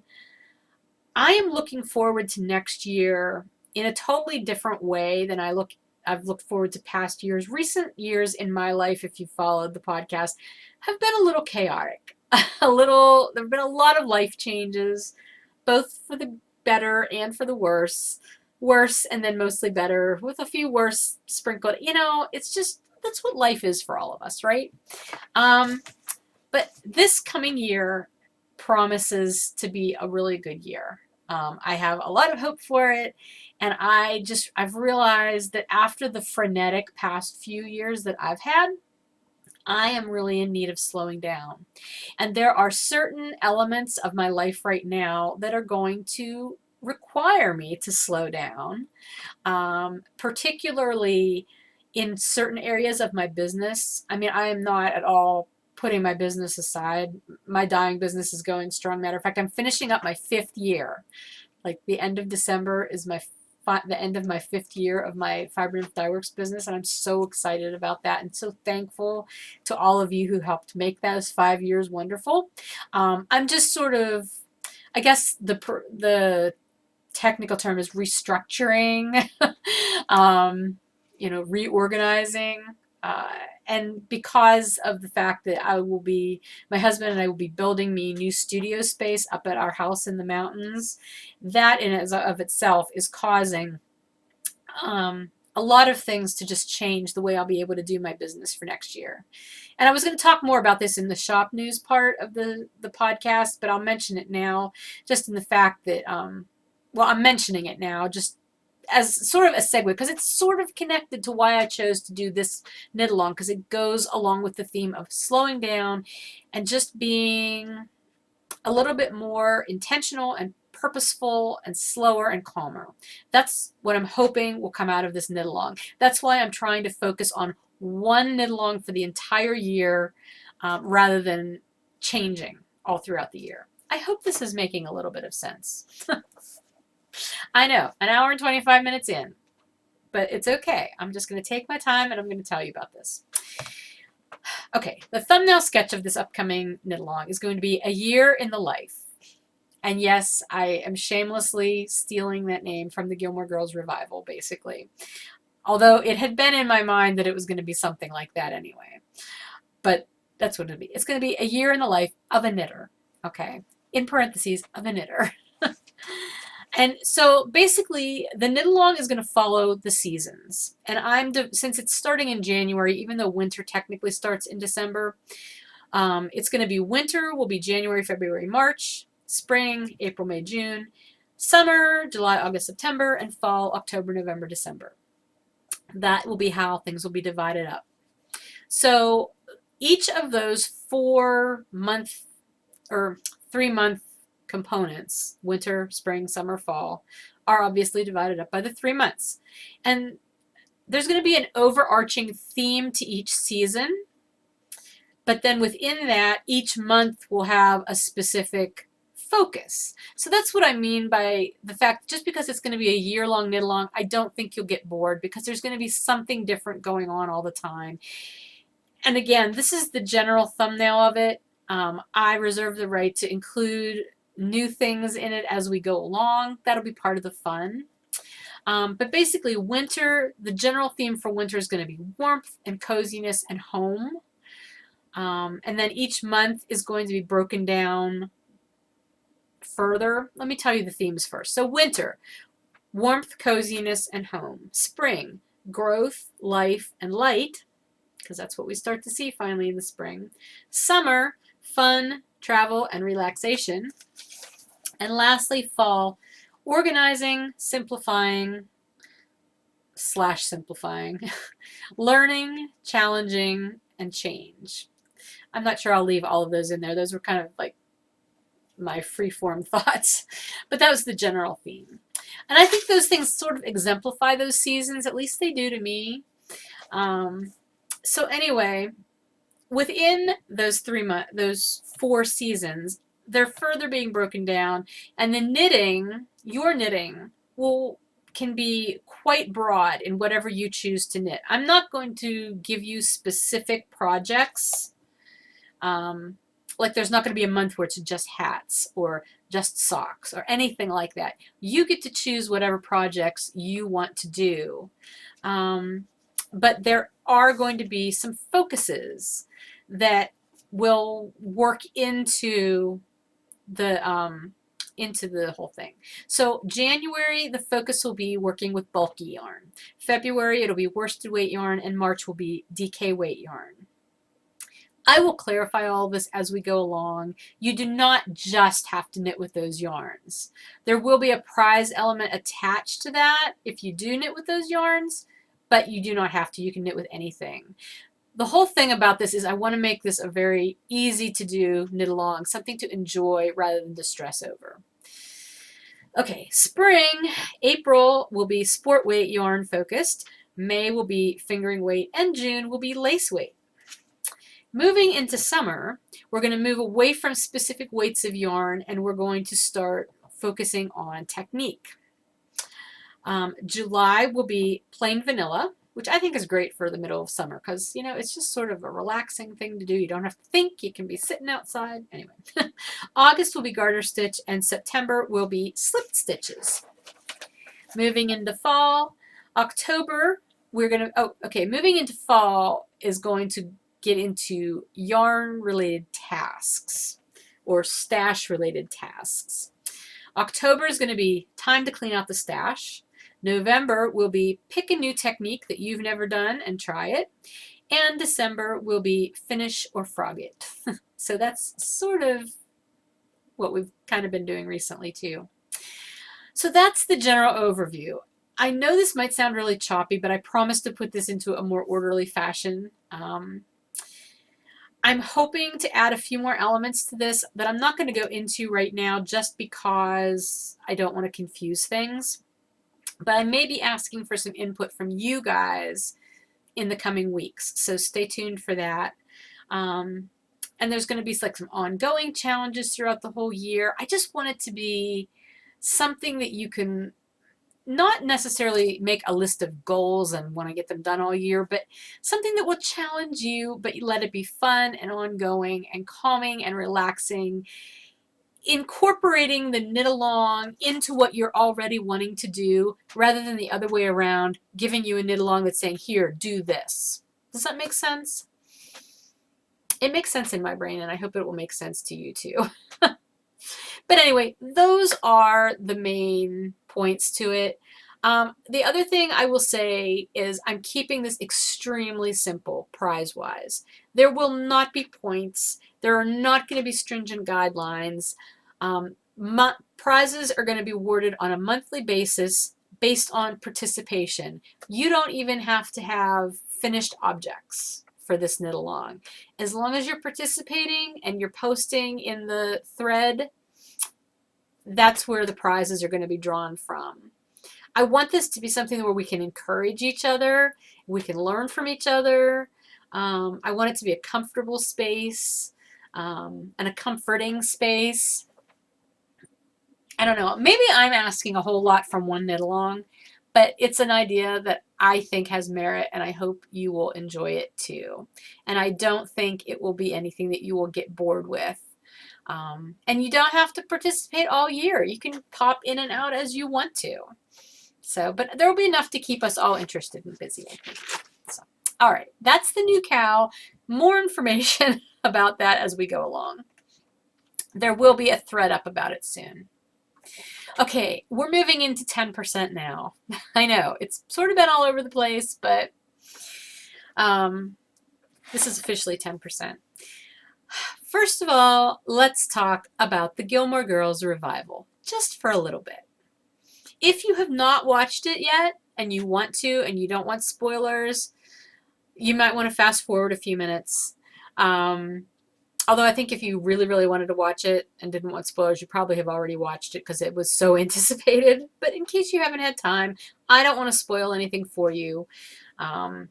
I am looking forward to next year in a totally different way than I've looked forward to past years. Recent years in my life, if you followed the podcast, have been a little chaotic. There have been a lot of life changes, both for the better and for the worse. Worse and then mostly better, with a few worse sprinkled. You know, it's just that's what life is for all of us, right? But this coming year promises to be a really good year. I have a lot of hope for it, and I've realized that after the frenetic past few years that I've had, I am really in need of slowing down. And there are certain elements of my life right now that are going to require me to slow down, particularly in certain areas of my business. I mean, I am not at all putting my business aside. My dyeing business is going strong. Matter of fact, I'm finishing up my 5th year. Like the end of December is the end of my 5th year of my Fiber Nymph Dye Works business, and I'm so excited about that and so thankful to all of you who helped make those 5 years wonderful. I'm just sort of, I guess the technical term is restructuring, reorganizing. And because of the fact that my husband and I will be building me new studio space up at our house in the mountains, that in and of itself is causing a lot of things to just change the way I'll be able to do my business for next year. And I was going to talk more about this in the shop news part of the podcast, but I'll mention it now just in the fact that, I'm mentioning it now just as sort of a segue, because it's sort of connected to why I chose to do this knit along, because it goes along with the theme of slowing down and just being a little bit more intentional and purposeful and slower and calmer. That's what I'm hoping will come out of this knit along. That's why I'm trying to focus on one knit along for the entire year, rather than changing all throughout the year. I hope this is making a little bit of sense. I know, an hour and 25 minutes in, but it's okay. I'm just going to take my time and I'm going to tell you about this. Okay, the thumbnail sketch of this upcoming knit along is going to be a year in the life. And yes, I am shamelessly stealing that name from the Gilmore Girls revival, basically. Although it had been in my mind that it was going to be something like that anyway. But that's what it'll be. It's going to be a year in the life of a knitter, okay? In parentheses, of a knitter. And so basically, the knit along is going to follow the seasons. And since it's starting in January, even though winter technically starts in December, it's going to be winter will be January, February, March, spring, April, May, June, summer, July, August, September, and fall, October, November, December. That will be how things will be divided up. So each of those 4-month or 3-month components, winter, spring, summer, fall, are obviously divided up by the 3 months. And there's going to be an overarching theme to each season, but then within that, each month will have a specific focus. So that's what I mean by the fact, just because it's going to be a year-long knit along, I don't think you'll get bored, because there's going to be something different going on all the time. And again, this is the general thumbnail of it. I reserve the right to include new things in it as we go along. That'll be part of the fun. But basically, winter, the general theme for winter is going to be warmth and coziness and home. And then each month is going to be broken down further. Let me tell you the themes first. So winter, warmth, coziness, and home. Spring, growth, life, and light, because that's what we start to see finally in the spring. Summer, fun, travel, and relaxation. And lastly, fall, organizing, simplifying, learning, challenging, and change. I'm not sure I'll leave all of those in there. Those were kind of like my free-form thoughts, but that was the general theme. And I think those things sort of exemplify those seasons, at least they do to me. So anyway, within those 4 seasons, they're further being broken down, and the knitting, your knitting, can be quite broad in whatever you choose to knit. I'm not going to give you specific projects. Like there's not going to be a month where it's just hats or just socks or anything like that. You get to choose whatever projects you want to do. But there are going to be some focuses that will work into the into the whole thing. So January, the focus will be working with bulky yarn. February, it'll be worsted weight yarn, and March will be DK weight yarn. I will clarify all of this as we go along. You do not just have to knit with those yarns. There will be a prize element attached to that if you do knit with those yarns, but you do not have to. You can knit with anything. The whole thing about this is I want to make this a very easy to do knit along, something to enjoy rather than to stress over. Okay, spring, April will be sport weight yarn focused, May will be fingering weight, and June will be lace weight. Moving into summer, we're going to move away from specific weights of yarn and we're going to start focusing on technique. July will be plain vanilla, which I think is great for the middle of summer because, you know, it's just sort of a relaxing thing to do. You don't have to think. You can be sitting outside. Anyway, August will be garter stitch and September will be slipped stitches. Moving into fall, October, we're going to, moving into fall is going to get into yarn-related tasks or stash-related tasks. October is going to be time to clean out the stash. November will be pick a new technique that you've never done and try it. And December will be finish or frog it. So that's sort of what we've kind of been doing recently too. So that's the general overview. I know this might sound really choppy, but I promise to put this into a more orderly fashion. I'm hoping to add a few more elements to this that I'm not going to go into right now just because I don't want to confuse things. But I may be asking for some input from you guys in the coming weeks, so stay tuned for that. And there's going to be like some ongoing challenges throughout the whole year. I just want it to be something that you can not necessarily make a list of goals and want to get them done all year, but something that will challenge you, but let it be fun and ongoing and calming and relaxing, incorporating the knit along into what you're already wanting to do rather than the other way around, giving you a knit along that's saying, here, do this. Does that make sense? It makes sense in my brain, and I hope it will make sense to you too. But anyway, those are the main points to it. The other thing I will say is I'm keeping this extremely simple prize-wise. There will not be points. There are not going to be stringent guidelines. Prizes are going to be awarded on a monthly basis based on participation. You don't even have to have finished objects for this knit along. As long as you're participating and you're posting in the thread, that's where the prizes are going to be drawn from. I want this to be something where we can encourage each other, we can learn from each other. I want it to be a comfortable space and a comforting space. I don't know, maybe I'm asking a whole lot from one knit along, but it's an idea that I think has merit and I hope you will enjoy it too. And I don't think it will be anything that you will get bored with. And you don't have to participate all year. You can pop in and out as you want to. So, but there will be enough to keep us all interested and busy, I think. So, all right, that's the new KAL. More information about that as we go along. There will be a thread up about it soon. Okay, we're moving into 10% now. I know, it's sort of been all over the place, but this is officially 10%. First of all, let's talk about the Gilmore Girls revival, just for a little bit. If you have not watched it yet, and you want to, and you don't want spoilers, you might want to fast forward a few minutes. Although I think if you really, really wanted to watch it and didn't want spoilers, you probably have already watched it because it was so anticipated. But in case you haven't had time, I don't want to spoil anything for you.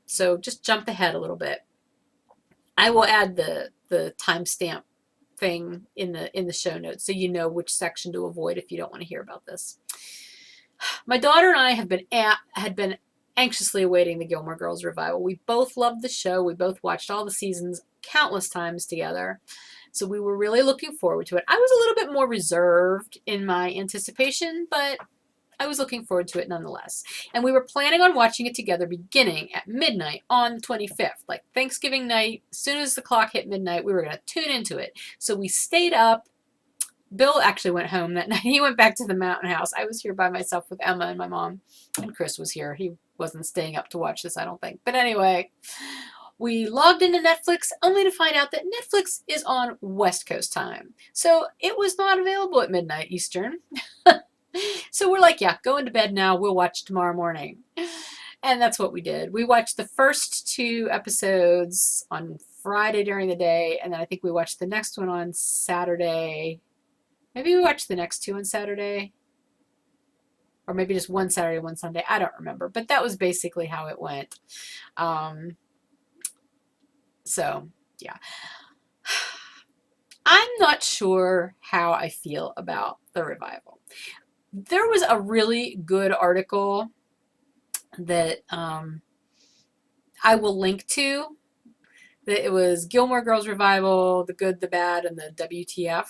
So just jump ahead a little bit. I will add the timestamp thing in the show notes so you know which section to avoid if you don't want to hear about this. My daughter and I had been anxiously awaiting the Gilmore Girls revival. We both loved the show. We both watched all the seasons countless times together. So we were really looking forward to it. I was a little bit more reserved in my anticipation, but I was looking forward to it nonetheless. And we were planning on watching it together beginning at midnight on the 25th, like Thanksgiving night. As soon as the clock hit midnight, we were going to tune into it. So we stayed up Bill actually went home that night. He went back to the mountain house. I was here by myself with Emma and my mom, and Chris was here. He wasn't staying up to watch this, I don't think. But anyway, we logged into Netflix only to find out that Netflix is on West Coast time. So it was not available at midnight Eastern. So we're like, yeah, going to bed now. We'll watch tomorrow morning. And that's what we did. We watched the first 2 episodes on Friday during the day, and then I think we watched the next one on Saturday. Maybe we watched the next 2 on Saturday. Or maybe just one Saturday, one Sunday. I don't remember. But that was basically how it went. So, yeah. I'm not sure how I feel about the revival. There was a really good article that I will link to. That it was Gilmore Girls Revival, The Good, the Bad, and the WTF.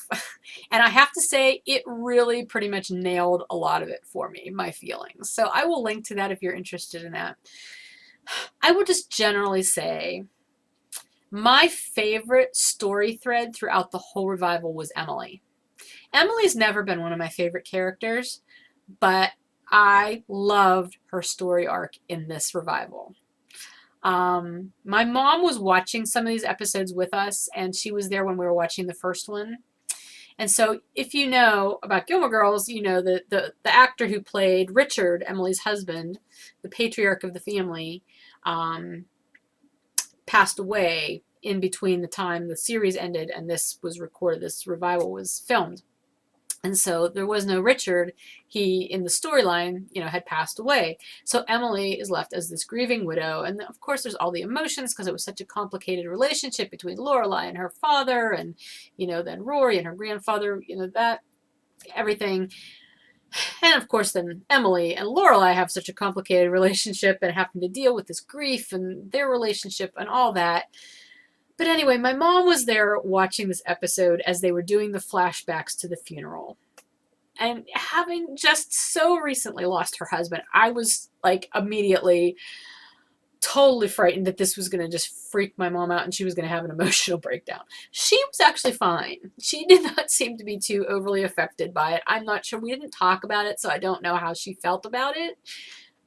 And I have to say, it really pretty much nailed a lot of it for me, my feelings. So I will link to that if you're interested in that. I will just generally say, my favorite story thread throughout the whole revival was Emily. Emily's never been one of my favorite characters, but I loved her story arc in this revival. My mom was watching some of these episodes with us, and she was there when we were watching the first one. And so if you know about Gilmore Girls, you know that the actor who played Richard, Emily's husband, the patriarch of the family, passed away in between the time the series ended and this was recorded, this revival was filmed. And so there was no Richard. He, in the storyline, had passed away. So Emily is left as this grieving widow. And of course, there's all the emotions because it was such a complicated relationship between Lorelai and her father, and, then Rory and her grandfather, that, everything. And of course, then Emily and Lorelai have such a complicated relationship and having to deal with this grief and their relationship and all that. But anyway, my mom was there watching this episode as they were doing the flashbacks to the funeral. And having just so recently lost her husband, I was like immediately totally frightened that this was going to just freak my mom out and she was going to have an emotional breakdown. She was actually fine. She did not seem to be too overly affected by it. I'm not sure. We didn't talk about it, so I don't know how she felt about it.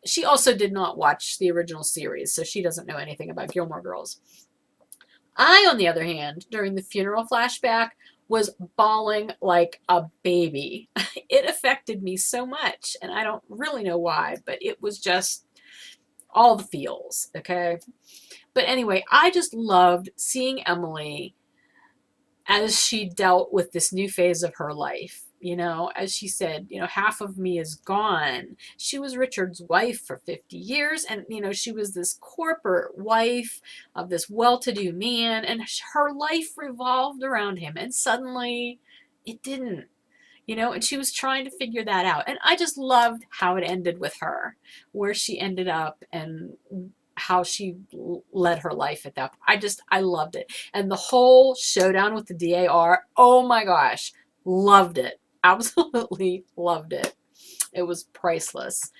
She also did not watch the original series, so she doesn't know anything about Gilmore Girls. I, on the other hand, during the funeral flashback, was bawling like a baby. It affected me so much, and I don't really know why, but it was just all the feels, okay? But anyway, I just loved seeing Emily as she dealt with this new phase of her life. As she said, half of me is gone. She was Richard's wife for 50 years, and, she was this corporate wife of this well-to-do man, and her life revolved around him, and suddenly it didn't, and she was trying to figure that out. And I just loved how it ended with her, where she ended up and how she led her life at that point. I loved it. And the whole showdown with the DAR, oh my gosh, loved it. Absolutely loved it. It was priceless.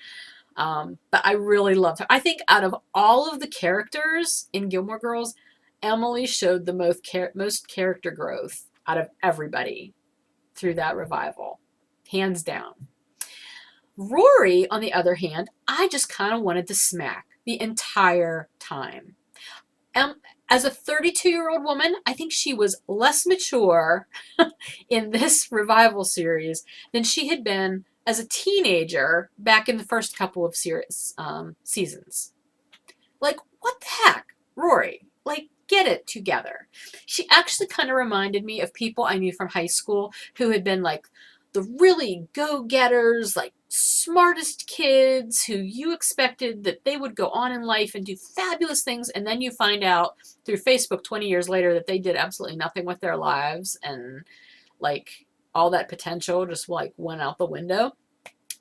But I really loved her. I think out of all of the characters in Gilmore Girls, Emily showed the most character growth out of everybody through that revival. Hands down. Rory, on the other hand, I just kind of wanted to smack the entire time. As a 32-year-old woman, I think she was less mature in this revival series than she had been as a teenager back in the first couple of seasons. Like, what the heck? Rory, like, get it together. She actually kind of reminded me of people I knew from high school who had been like the really go-getters, like smartest kids who you expected that they would go on in life and do fabulous things, and then you find out through Facebook 20 years later that they did absolutely nothing with their lives, and like all that potential just like went out the window.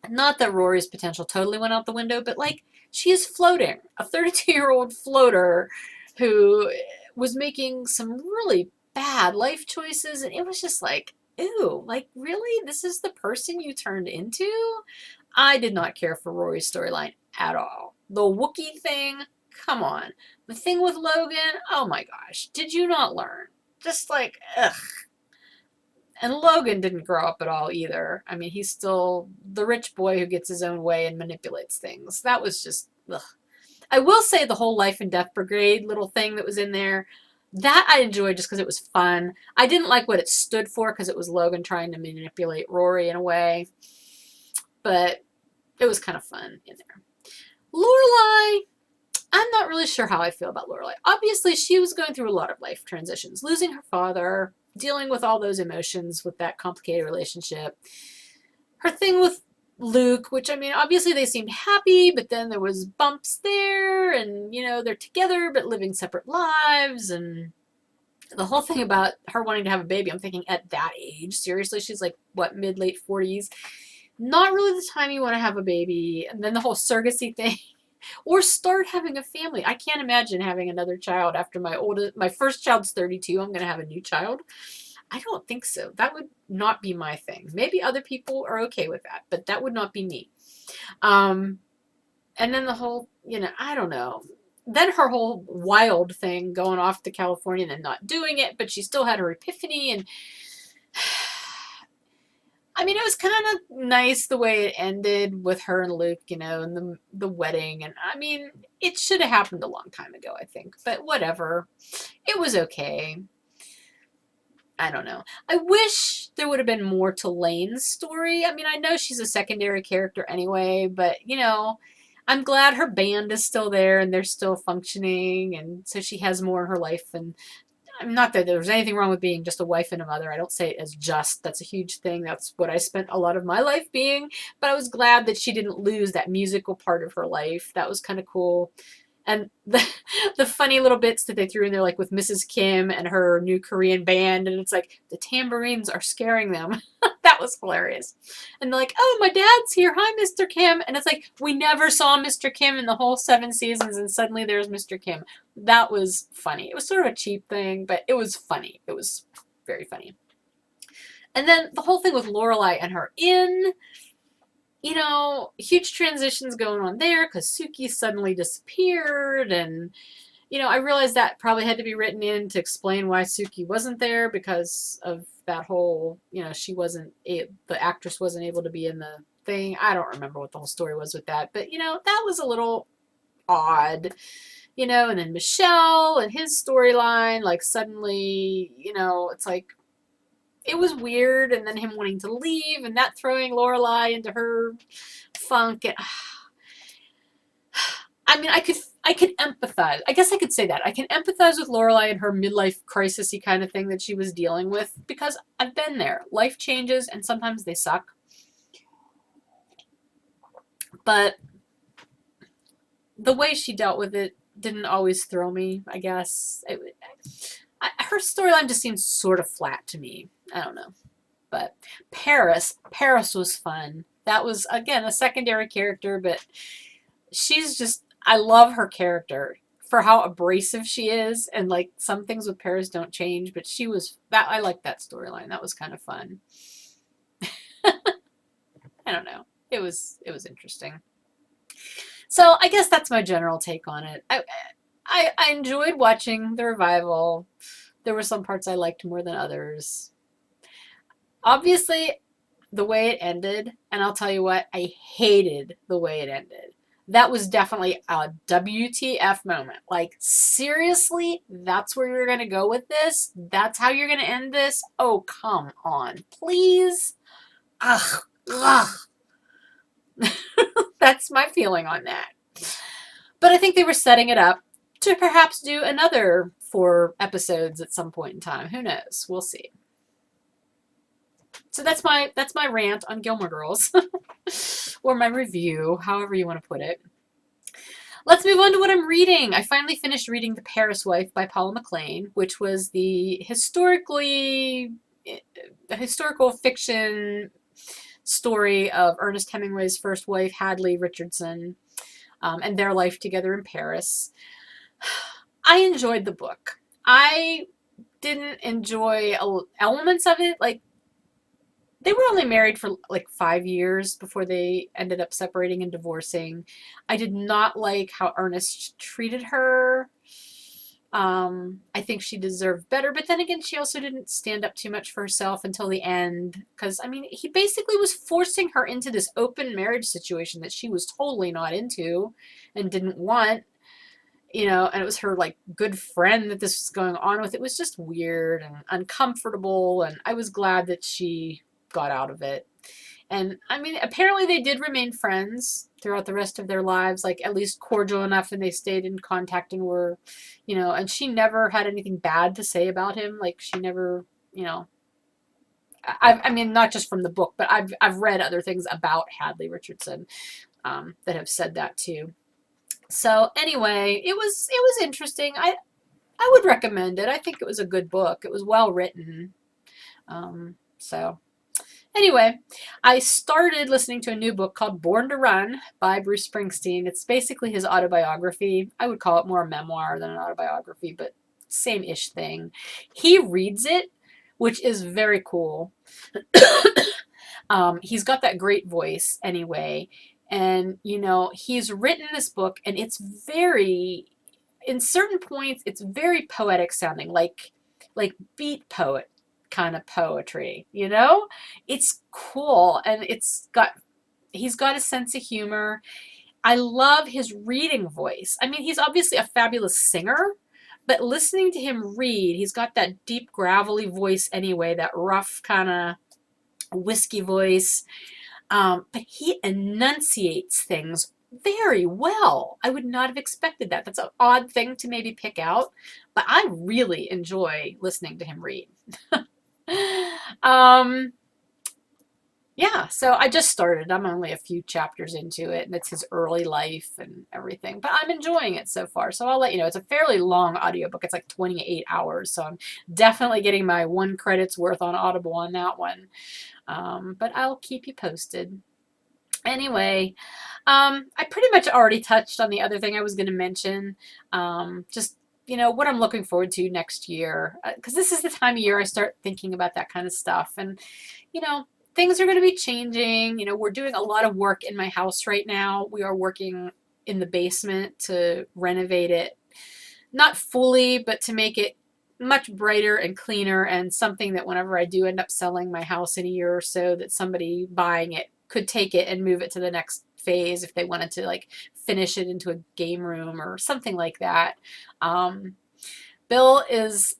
Not that Rory's potential totally went out the window, but like she is floating, a 32-year-old floater who was making some really bad life choices, and it was just like, ooh, like, really? This is the person you turned into? I did not care for Rory's storyline at all. The Wookiee thing, come on. The thing with Logan, oh my gosh, did you not learn? Just like, ugh. And Logan didn't grow up at all either. I mean, he's still the rich boy who gets his own way and manipulates things. That was just, ugh. I will say the whole Life and Death Brigade little thing that was in there, that I enjoyed just because it was fun. I didn't like what it stood for because it was Logan trying to manipulate Rory in a way, but it was kind of fun in there. Lorelai, I'm not really sure how I feel about Lorelai. Obviously, she was going through a lot of life transitions, losing her father, dealing with all those emotions with that complicated relationship. Her thing with Luke, which, I mean, obviously they seemed happy, but then there was bumps there, and, you know, they're together but living separate lives, and the whole thing about her wanting to have a baby, I'm thinking at that age, seriously, she's like, what, late 40s? Not really the time you want to have a baby. And then the whole surrogacy thing. Or start having a family. I can't imagine having another child after my first child's 32. I'm going to have a new child. I don't think so. That would not be my thing. Maybe other people are okay with that, but that would not be me. And then the whole, you know, I don't know. Then her whole wild thing going off to California and then not doing it, but she still had her epiphany. And I mean, it was kind of nice the way it ended with her and Luke, you know, and the wedding. And I mean, it should have happened a long time ago, I think. But whatever. It was okay. I don't know. I wish there would have been more to Lane's story. I mean, I know she's a secondary character anyway, but, you know, I'm glad her band is still there and they're still functioning. And so she has more in her life. And not that there's anything wrong with being just a wife and a mother. I don't say it as just. That's a huge thing. That's what I spent a lot of my life being. But I was glad that she didn't lose that musical part of her life. That was kind of cool. And the funny little bits that they threw in there, like with Mrs. Kim and her new Korean band, and it's like, the tambourines are scaring them. That was hilarious. And they're like, oh, my dad's here. Hi, Mr. Kim. And it's like, we never saw Mr. Kim in the whole 7 seasons, and suddenly there's Mr. Kim. That was funny. It was sort of a cheap thing, but it was funny. It was very funny. And then the whole thing with Lorelai and her inn, you know, huge transitions going on there because Suki suddenly disappeared. And, you know, I realized that probably had to be written in to explain why Suki wasn't there because of that whole, you know, the actress wasn't able to be in the thing. I don't remember what the whole story was with that. But, you know, that was a little odd, you know. And then Michelle and his storyline, like suddenly, you know, it's like, it was weird, and then him wanting to leave, and that throwing Lorelai into her funk. And, I mean, I could empathize. I guess I could say that. I can empathize with Lorelai and her midlife crisis-y kind of thing that she was dealing with, because I've been there. Life changes, and sometimes they suck. But the way she dealt with it didn't always throw me, I guess. Her storyline just seemed sort of flat to me. I don't know. But Paris was fun. That was, again, a secondary character, but she's just, I love her character for how abrasive she is. And like some things with Paris don't change, but I liked that storyline. That was kind of fun. I don't know. It was interesting. So I guess that's my general take on it. I enjoyed watching the revival. There were some parts I liked more than others. Obviously, the way it ended, and I'll tell you what, I hated the way it ended. That was definitely a WTF moment. Like, seriously? That's where you're going to go with this? That's how you're going to end this? Oh, come on. Please? Ugh. That's my feeling on that. But I think they were setting it up to perhaps do another 4 episodes at some point in time. Who knows? We'll see. So that's my rant on Gilmore Girls. Or my review, however you want to put it. Let's move on to what I'm reading. I finally finished reading The Paris Wife by Paula McLean, which was the historical fiction story of Ernest Hemingway's first wife, Hadley Richardson, and their life together in Paris. I enjoyed the book. I didn't enjoy elements of it. Like, they were only married for like 5 years before they ended up separating and divorcing. I did not like how Ernest treated her. I think she deserved better, but then again, she also didn't stand up too much for herself until the end. Because, I mean, he basically was forcing her into this open marriage situation that she was totally not into and didn't want, and it was her, like, good friend that this was going on with. It was just weird and uncomfortable, and I was glad that she got out of it. And I mean, apparently they did remain friends throughout the rest of their lives, like at least cordial enough, and they stayed in contact and were, and she never had anything bad to say about him. Like she never, I mean, not just from the book, but I've read other things about Hadley Richardson that have said that too. So anyway, it was interesting. I would recommend it. I think it was a good book. It was well written. So anyway, I started listening to a new book called Born to Run by Bruce Springsteen. It's basically his autobiography. I would call it more a memoir than an autobiography, but same-ish thing. He reads it, which is very cool. He's got that great voice anyway. And, he's written this book, and it's very, in certain points, it's very poetic sounding, like beat poet kind of poetry, It's cool, and he's got a sense of humor. I love his reading voice. I mean, he's obviously a fabulous singer, but listening to him read, he's got that deep, gravelly voice anyway, that rough kind of whiskey voice. But he enunciates things very well. I would not have expected that. That's an odd thing to maybe pick out, but I really enjoy listening to him read. um, yeah, so I just started. I'm only a few chapters into it, and it's his early life and everything, but I'm enjoying it so far. So I'll let you know. It's a fairly long audiobook. It's like 28 hours, so I'm definitely getting my 1 credit's worth on Audible on that one. But I'll keep you posted. Anyway, I pretty much already touched on the other thing I was going to mention. Just, what I'm looking forward to next year. Because this is the time of year I start thinking about that kind of stuff. And, things are going to be changing. We're doing a lot of work in my house right now. We are working in the basement to renovate it. Not fully, but to make it much brighter and cleaner, and something that whenever I do end up selling my house in a year or so, that somebody buying it could take it and move it to the next phase if they wanted to, like, finish it into a game room or something like that. Bill is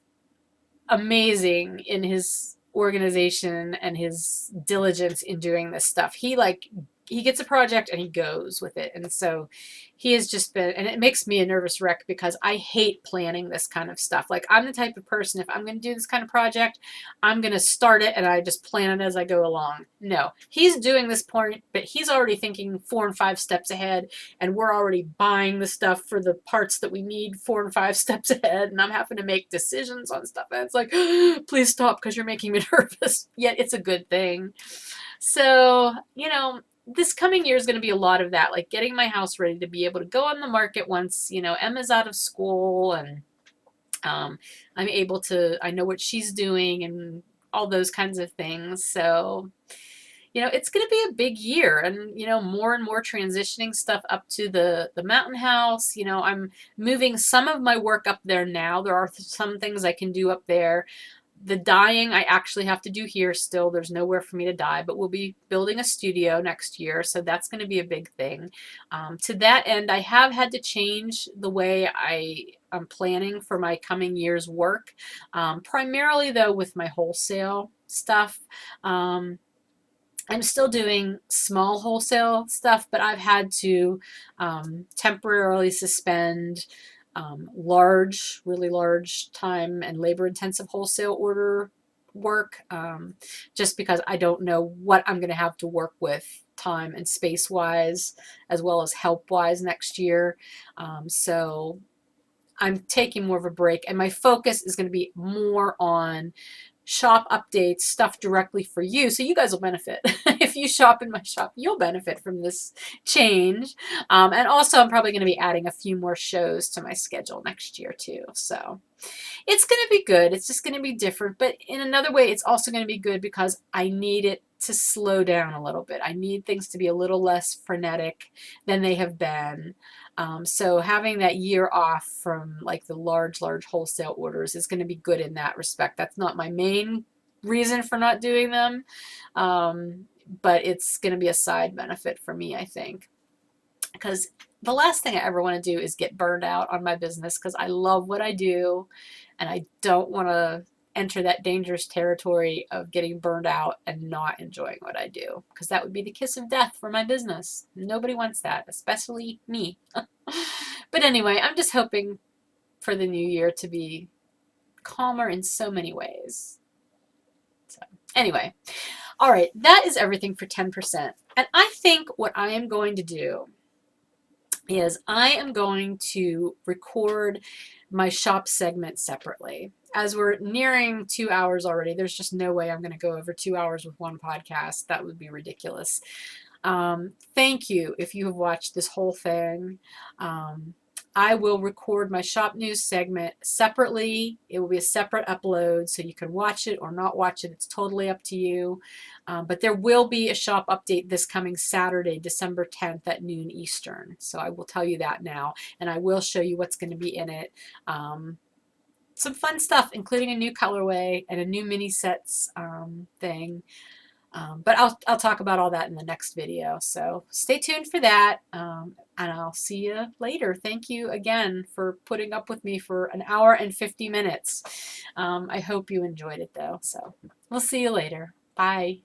amazing in his organization and his diligence in doing this stuff. He gets a project and he goes with it. And so he has just been, and it makes me a nervous wreck because I hate planning this kind of stuff. Like, I'm the type of person, if I'm going to do this kind of project, I'm going to start it and I just plan it as I go along. No, he's doing this point, but he's already thinking 4 and 5 steps ahead, and we're already buying the stuff for the parts that we need 4 and 5 steps ahead, and I'm having to make decisions on stuff. And it's like, please stop because you're making me nervous. Yet it's a good thing. So, this coming year is going to be a lot of that, like getting my house ready to be able to go on the market once, Emma's out of school, and I know what she's doing and all those kinds of things. So, it's going to be a big year, and, more and more transitioning stuff up to the mountain house. I'm moving some of my work up there now. There are some things I can do up there. The dyeing I actually have to do here still. There's nowhere for me to dye, but we'll be building a studio next year, so that's going to be a big thing. To that end, I have had to change the way I'm planning for my coming year's work, primarily though with my wholesale stuff. I'm still doing small wholesale stuff, but I've had to temporarily suspend really large time and labor intensive wholesale order work, just because I don't know what I'm going to have to work with time and space wise, as well as help wise next year. So I'm taking more of a break, and my focus is going to be more on shop updates, stuff directly for you, so you guys will benefit. If you shop in my shop, you'll benefit from this change. And also, I'm probably going to be adding a few more shows to my schedule next year too. So it's going to be good. It's just going to be different, but in another way, it's also going to be good because I need it to slow down a little bit. I need things to be a little less frenetic than they have been. So having that year off from like the large wholesale orders is going to be good in that respect. That's not my main reason for not doing them, but it's going to be a side benefit for me, I think, because the last thing I ever want to do is get burned out on my business, because I love what I do and I don't want to enter that dangerous territory of getting burned out and not enjoying what I do, because that would be the kiss of death for my business. Nobody wants that, especially me. But anyway, I'm just hoping for the new year to be calmer in so many ways. So anyway, all right, that is everything for 10%. And I think what I am going to do is I am going to record my shop segment separately. As we're nearing 2 hours already, there's just no way I'm going to go over 2 hours with one podcast. That would be ridiculous. Thank you if you have watched this whole thing. I will record my shop news segment separately. It will be a separate upload, so you can watch it or not watch it. It's totally up to you. But there will be a shop update this coming Saturday, December 10th at noon Eastern. So I will tell you that now, and I will show you what's going to be in it. Some fun stuff, including a new colorway and a new mini sets thing. But I'll talk about all that in the next video. So stay tuned for that, and I'll see you later. Thank you again for putting up with me for an hour and 50 minutes. I hope you enjoyed it though. So we'll see you later. Bye.